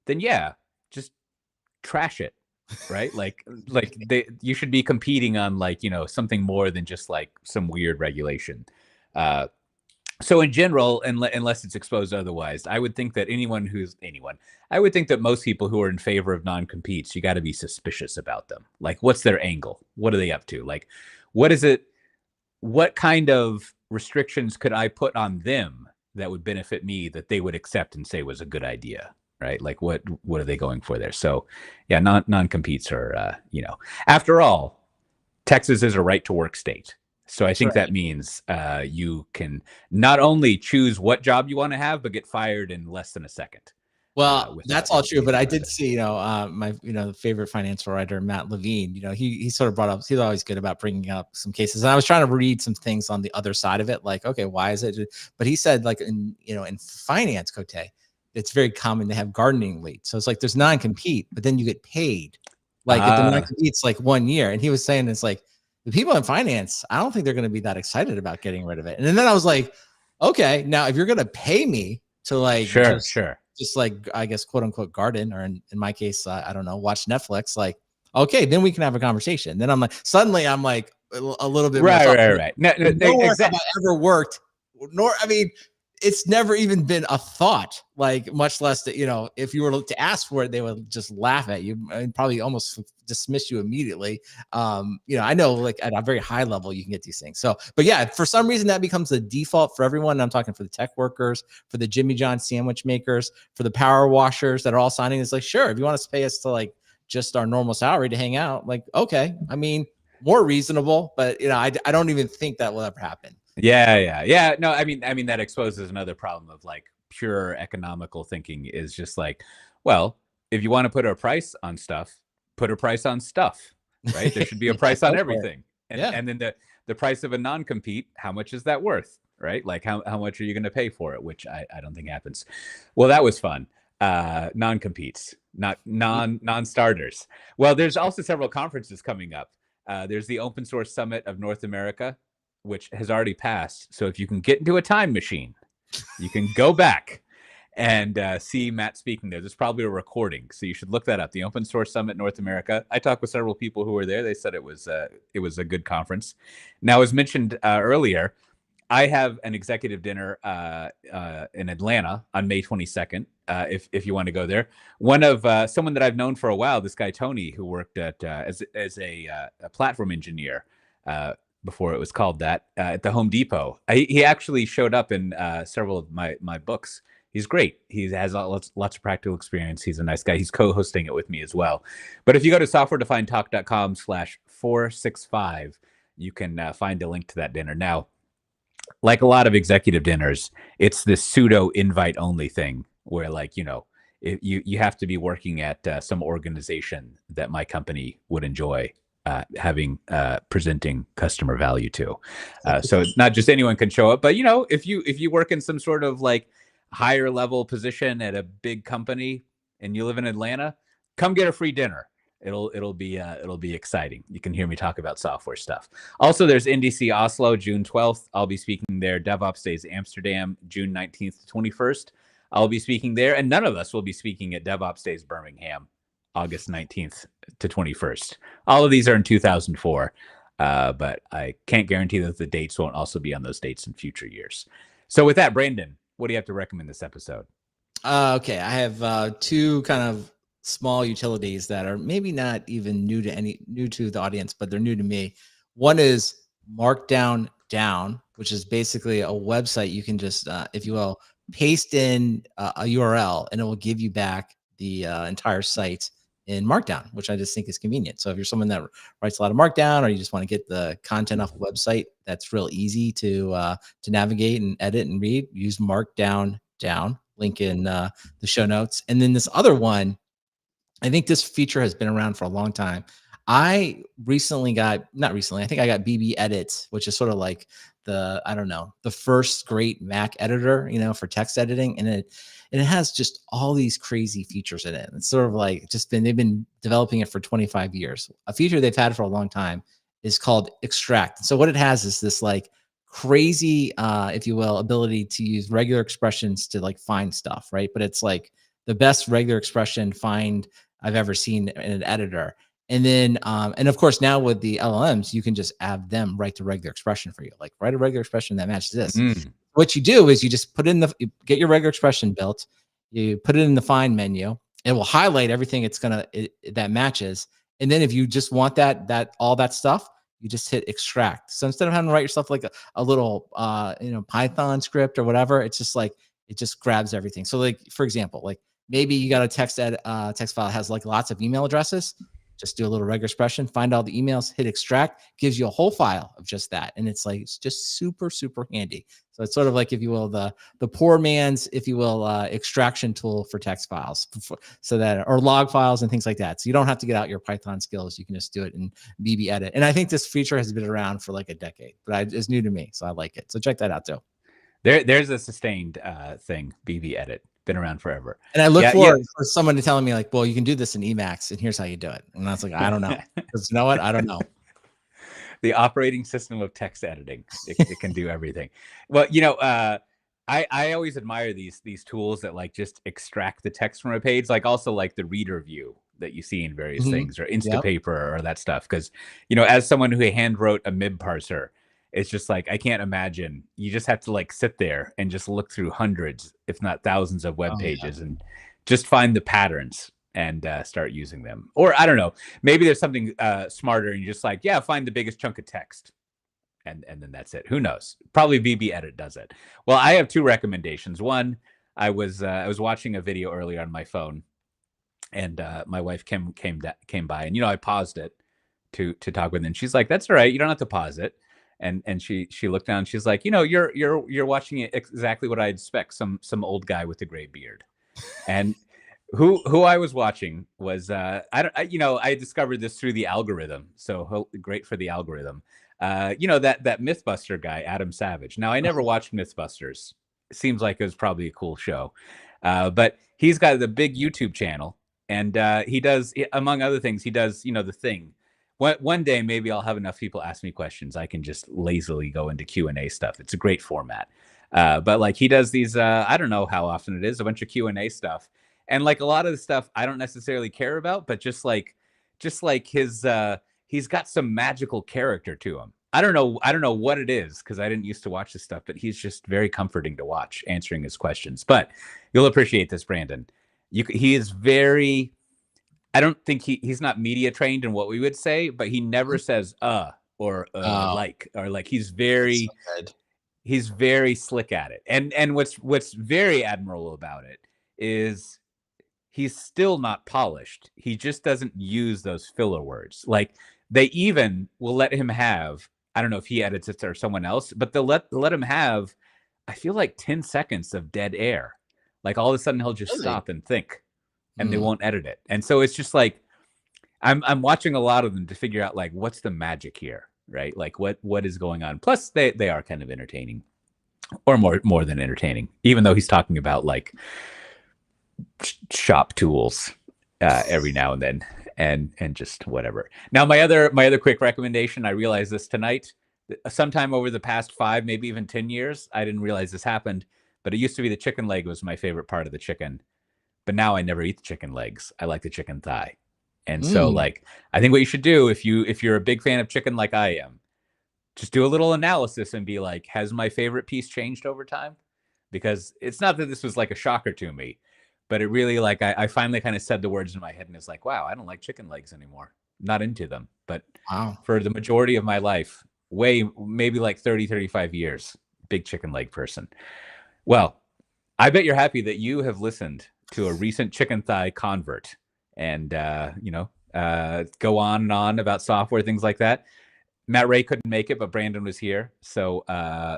then yeah, just trash it, right? like you should be competing on something more than just like some weird regulation. So in general, unless it's exposed otherwise, I would think that I would think that most people who are in favor of non-competes, you got to be suspicious about them. Like, what's their angle? What are they up to? Like, what is it? What kind of restrictions could I put on them that would benefit me, that they would accept and say was a good idea, right? Like, what are they going for there? So yeah, non-competes are, after all, Texas is a right to work state. So I think that means you can not only choose what job you want to have, but get fired in less than a second. Well, that's all true. But I did see, my, favorite financial writer, Matt Levine, he sort of brought up, he's always good about bringing up some cases. And I was trying to read some things on the other side of it. Like, okay, why is it? But he said, like, in finance, Cote, it's very common to have gardening leave. So it's like, there's non-compete, but then you get paid. Like if the non-compete's like 1 year. And he was saying, it's like, the people in finance, I don't think they're going to be that excited about getting rid of it. And then I was like, okay, now if you're going to pay me to like, just like, I guess, quote unquote, garden, or in my case, I don't know, watch Netflix, like, okay, then we can have a conversation. Then I'm like, suddenly I'm like a little bit right. No, have I ever worked, it's never even been a thought, like, much less that, if you were to ask for it, they would just laugh at you and probably almost dismiss you immediately. I know, like, at a very high level, you can get these things. So, but yeah, for some reason that becomes the default for everyone. I'm talking for the tech workers, for the Jimmy John sandwich makers, for the power washers that are all signing. It's like, sure, if you want to pay us to like just our normal salary to hang out, like, okay, more reasonable, but I don't even think that will ever happen. Yeah. No, I mean that exposes another problem of like pure economical thinking, is just like, well, if you want to put a price on stuff, put a price on stuff, right? There should be a price on everything. And then the price of a non-compete, how much is that worth, right? Like how much are you going to pay for it? Which I don't think happens. Well, that was fun. Non-competes, not non-starters. Well, there's also several conferences coming up. There's the Open Source Summit of North America, which has already passed. So if you can get into a time machine, you can go back and see Matt speaking there. There's probably a recording, so you should look that up. The Open Source Summit North America. I talked with several people who were there. They said it was a good conference. Now, as mentioned earlier, I have an executive dinner in Atlanta on May 22nd. If you want to go there, one of someone that I've known for a while, this guy Tony, who worked at as a platform engineer before it was called that, at the Home Depot. He actually showed up in several of my books. He's great. He has lots of practical experience. He's a nice guy. He's co-hosting it with me as well. But if you go to softwaredefinedtalk.com/465, you can find a link to that dinner. Now, like a lot of executive dinners, it's this pseudo invite only thing where, like, you have to be working at some organization that my company would enjoy having presenting customer value to. So it's not just anyone can show up, but if you work in some sort of like higher level position at a big company and you live in Atlanta, come get a free dinner. It'll be exciting. You can hear me talk about software stuff. Also, there's NDC Oslo, June 12th. I'll be speaking there. DevOps Days Amsterdam, June 19th to 21st. I'll be speaking there, and none of us will be speaking at DevOps Days Birmingham, August 19th to 21st. All of these are in 2004, but I can't guarantee that the dates won't also be on those dates in future years. So with that, Brandon, what do you have to recommend this episode? Okay, I have two kind of small utilities that are maybe not even new to the audience, but they're new to me. One is Markdown Down, which is basically a website you can just, if you will, paste in a URL and it will give you back the entire site in Markdown, which I just think is convenient. So if you're someone that writes a lot of Markdown, or you just want to get the content off a website that's real easy to navigate and edit and read, use Markdown Down. Link in the show notes. And then this other one, I think this feature has been around for a long time. I think I got BB Edit, which is sort of like the first great Mac editor, for text editing. And it has just all these crazy features in it. It's sort of like they've been developing it for 25 years. A feature they've had for a long time is called Extract. So what it has is this like crazy, if you will, ability to use regular expressions to like find stuff, right? But it's like the best regular expression find I've ever seen in an editor. And then, and of course, now with the LLMs, you can just have them write the regular expression for you, like write a regular expression that matches this. What you do is you just you get your regular expression built, you put it in the find menu, it will highlight everything that matches. And then if you just want all that stuff, you just hit extract. So instead of having to write yourself like a little, Python script or whatever, it's just like, it just grabs everything. So like, for example, like maybe you got a text file that has like lots of email addresses. Just do a little regular expression, find all the emails, hit extract, gives you a whole file of just that. And it's like, it's just super, super handy. So it's sort of like, if you will, the poor man's, if you will, extraction tool for text files, or log files and things like that. So you don't have to get out your Python skills. You can just do it in BB Edit. And I think this feature has been around for like a decade, but it's new to me. So I like it. So check that out too. There's a sustained thing, BB Edit. Been around forever. And I look for someone to tell me like, well, you can do this in Emacs and here's how you do it. And I was like, I don't know. Because you know what? I don't know. The operating system of text editing. It can do everything. Well, I always admire these tools that like just extract the text from a page, like also like the reader view that you see in various things, or Instapaper or that stuff. Because, as someone who hand wrote a MIB parser, it's just like, I can't imagine. You just have to like sit there and just look through hundreds, if not thousands of web pages and just find the patterns and start using them. Or I don't know, maybe there's something smarter and you're just like, find the biggest chunk of text. And then that's it. Who knows? Probably BB Edit does it. Well, I have two recommendations. One, I was watching a video earlier on my phone, and my wife came by, and I paused it to talk with her. And she's like, "That's all right. You don't have to pause it." And she looked down. She's like, you're watching it exactly what I'd expect, some old guy with a gray beard. And who I was watching was I discovered this through the algorithm. So great for the algorithm. That Mythbuster guy, Adam Savage. Now I never watched Mythbusters. It seems like it was probably a cool show, but he's got the big YouTube channel, and he does, among other things, he does The Thing. One day, maybe I'll have enough people ask me questions. I can just lazily go into Q&A stuff. It's a great format. But like he does these, I don't know how often it is, a bunch of Q&A stuff. And like a lot of the stuff I don't necessarily care about, but just like his, he's got some magical character to him. I don't know what it is, because I didn't used to watch this stuff, but he's just very comforting to watch answering his questions. But you'll appreciate this, Brandon. He is very... I don't think he's not media trained in what we would say, but he never says or like he's very slick at it. And what's very admirable about it is he's still not polished. He just doesn't use those filler words. Like they even will let him have, I don't know if he edits it or someone else, but they'll let him have, I feel like 10 seconds of dead air. Like all of a sudden he'll just stop and think, and they won't edit it. And so it's just like, I'm watching a lot of them to figure out like, what's the magic here, right? Like what is going on? Plus they are kind of entertaining, or more than entertaining, even though he's talking about like shop tools every now and then, and just whatever. Now my other quick recommendation, I realized this tonight, sometime over the past 5, maybe even 10 years, I didn't realize this happened, but it used to be the chicken leg was my favorite part of the chicken. But now I never eat the chicken legs. I like the chicken thigh. And so like, I think what you should do if you're a big fan of chicken like I am, just do a little analysis and be like, has my favorite piece changed over time? Because it's not that this was like a shocker to me, but it really, like, I finally kind of said the words in my head and it's like, wow, I don't like chicken legs anymore. Not into them. But for the majority of my life, maybe like 30, 35 years, big chicken leg person. Well, I bet you're happy that you have listened to a recent chicken thigh convert and, go on and on about software, things like that. Matt Ray couldn't make it, but Brandon was here. So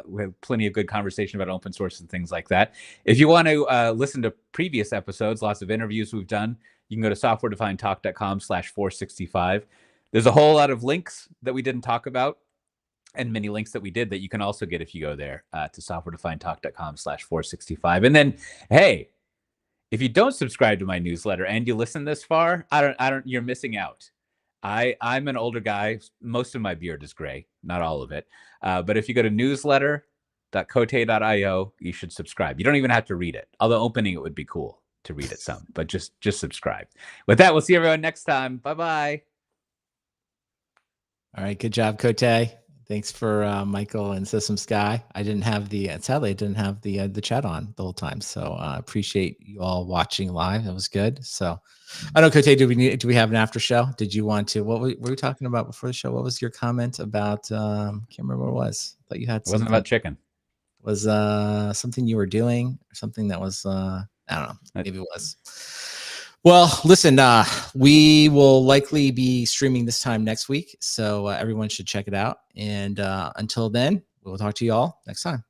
we have plenty of good conversation about open source and things like that. If you want to listen to previous episodes, lots of interviews we've done, you can go to softwaredefinedtalk.com/465. There's a whole lot of links that we didn't talk about, and many links that we did that you can also get if you go there to softwaredefinedtalk.com/465. And then, hey, if you don't subscribe to my newsletter and you listen this far, you're missing out. I'm an older guy. Most of my beard is gray, not all of it. But if you go to newsletter.cote.io, you should subscribe. You don't even have to read it. Although opening it would be cool to read it some, but just subscribe. With that, we'll see everyone next time. Bye-bye. All right. Good job, Cote. Thanks for Michael and System Sky. Sadly, I didn't have the chat on the whole time. So I appreciate you all watching live. That was good. So I don't know, Cote, do we have an after show? Did you want to, what were we talking about before the show? What was your comment about, can't remember what it was. I thought you had something. It wasn't about chicken. Was something you were doing or something that was, I don't know, maybe it was. Well, listen, we will likely be streaming this time next week. So everyone should check it out. And until then, we'll talk to you all next time.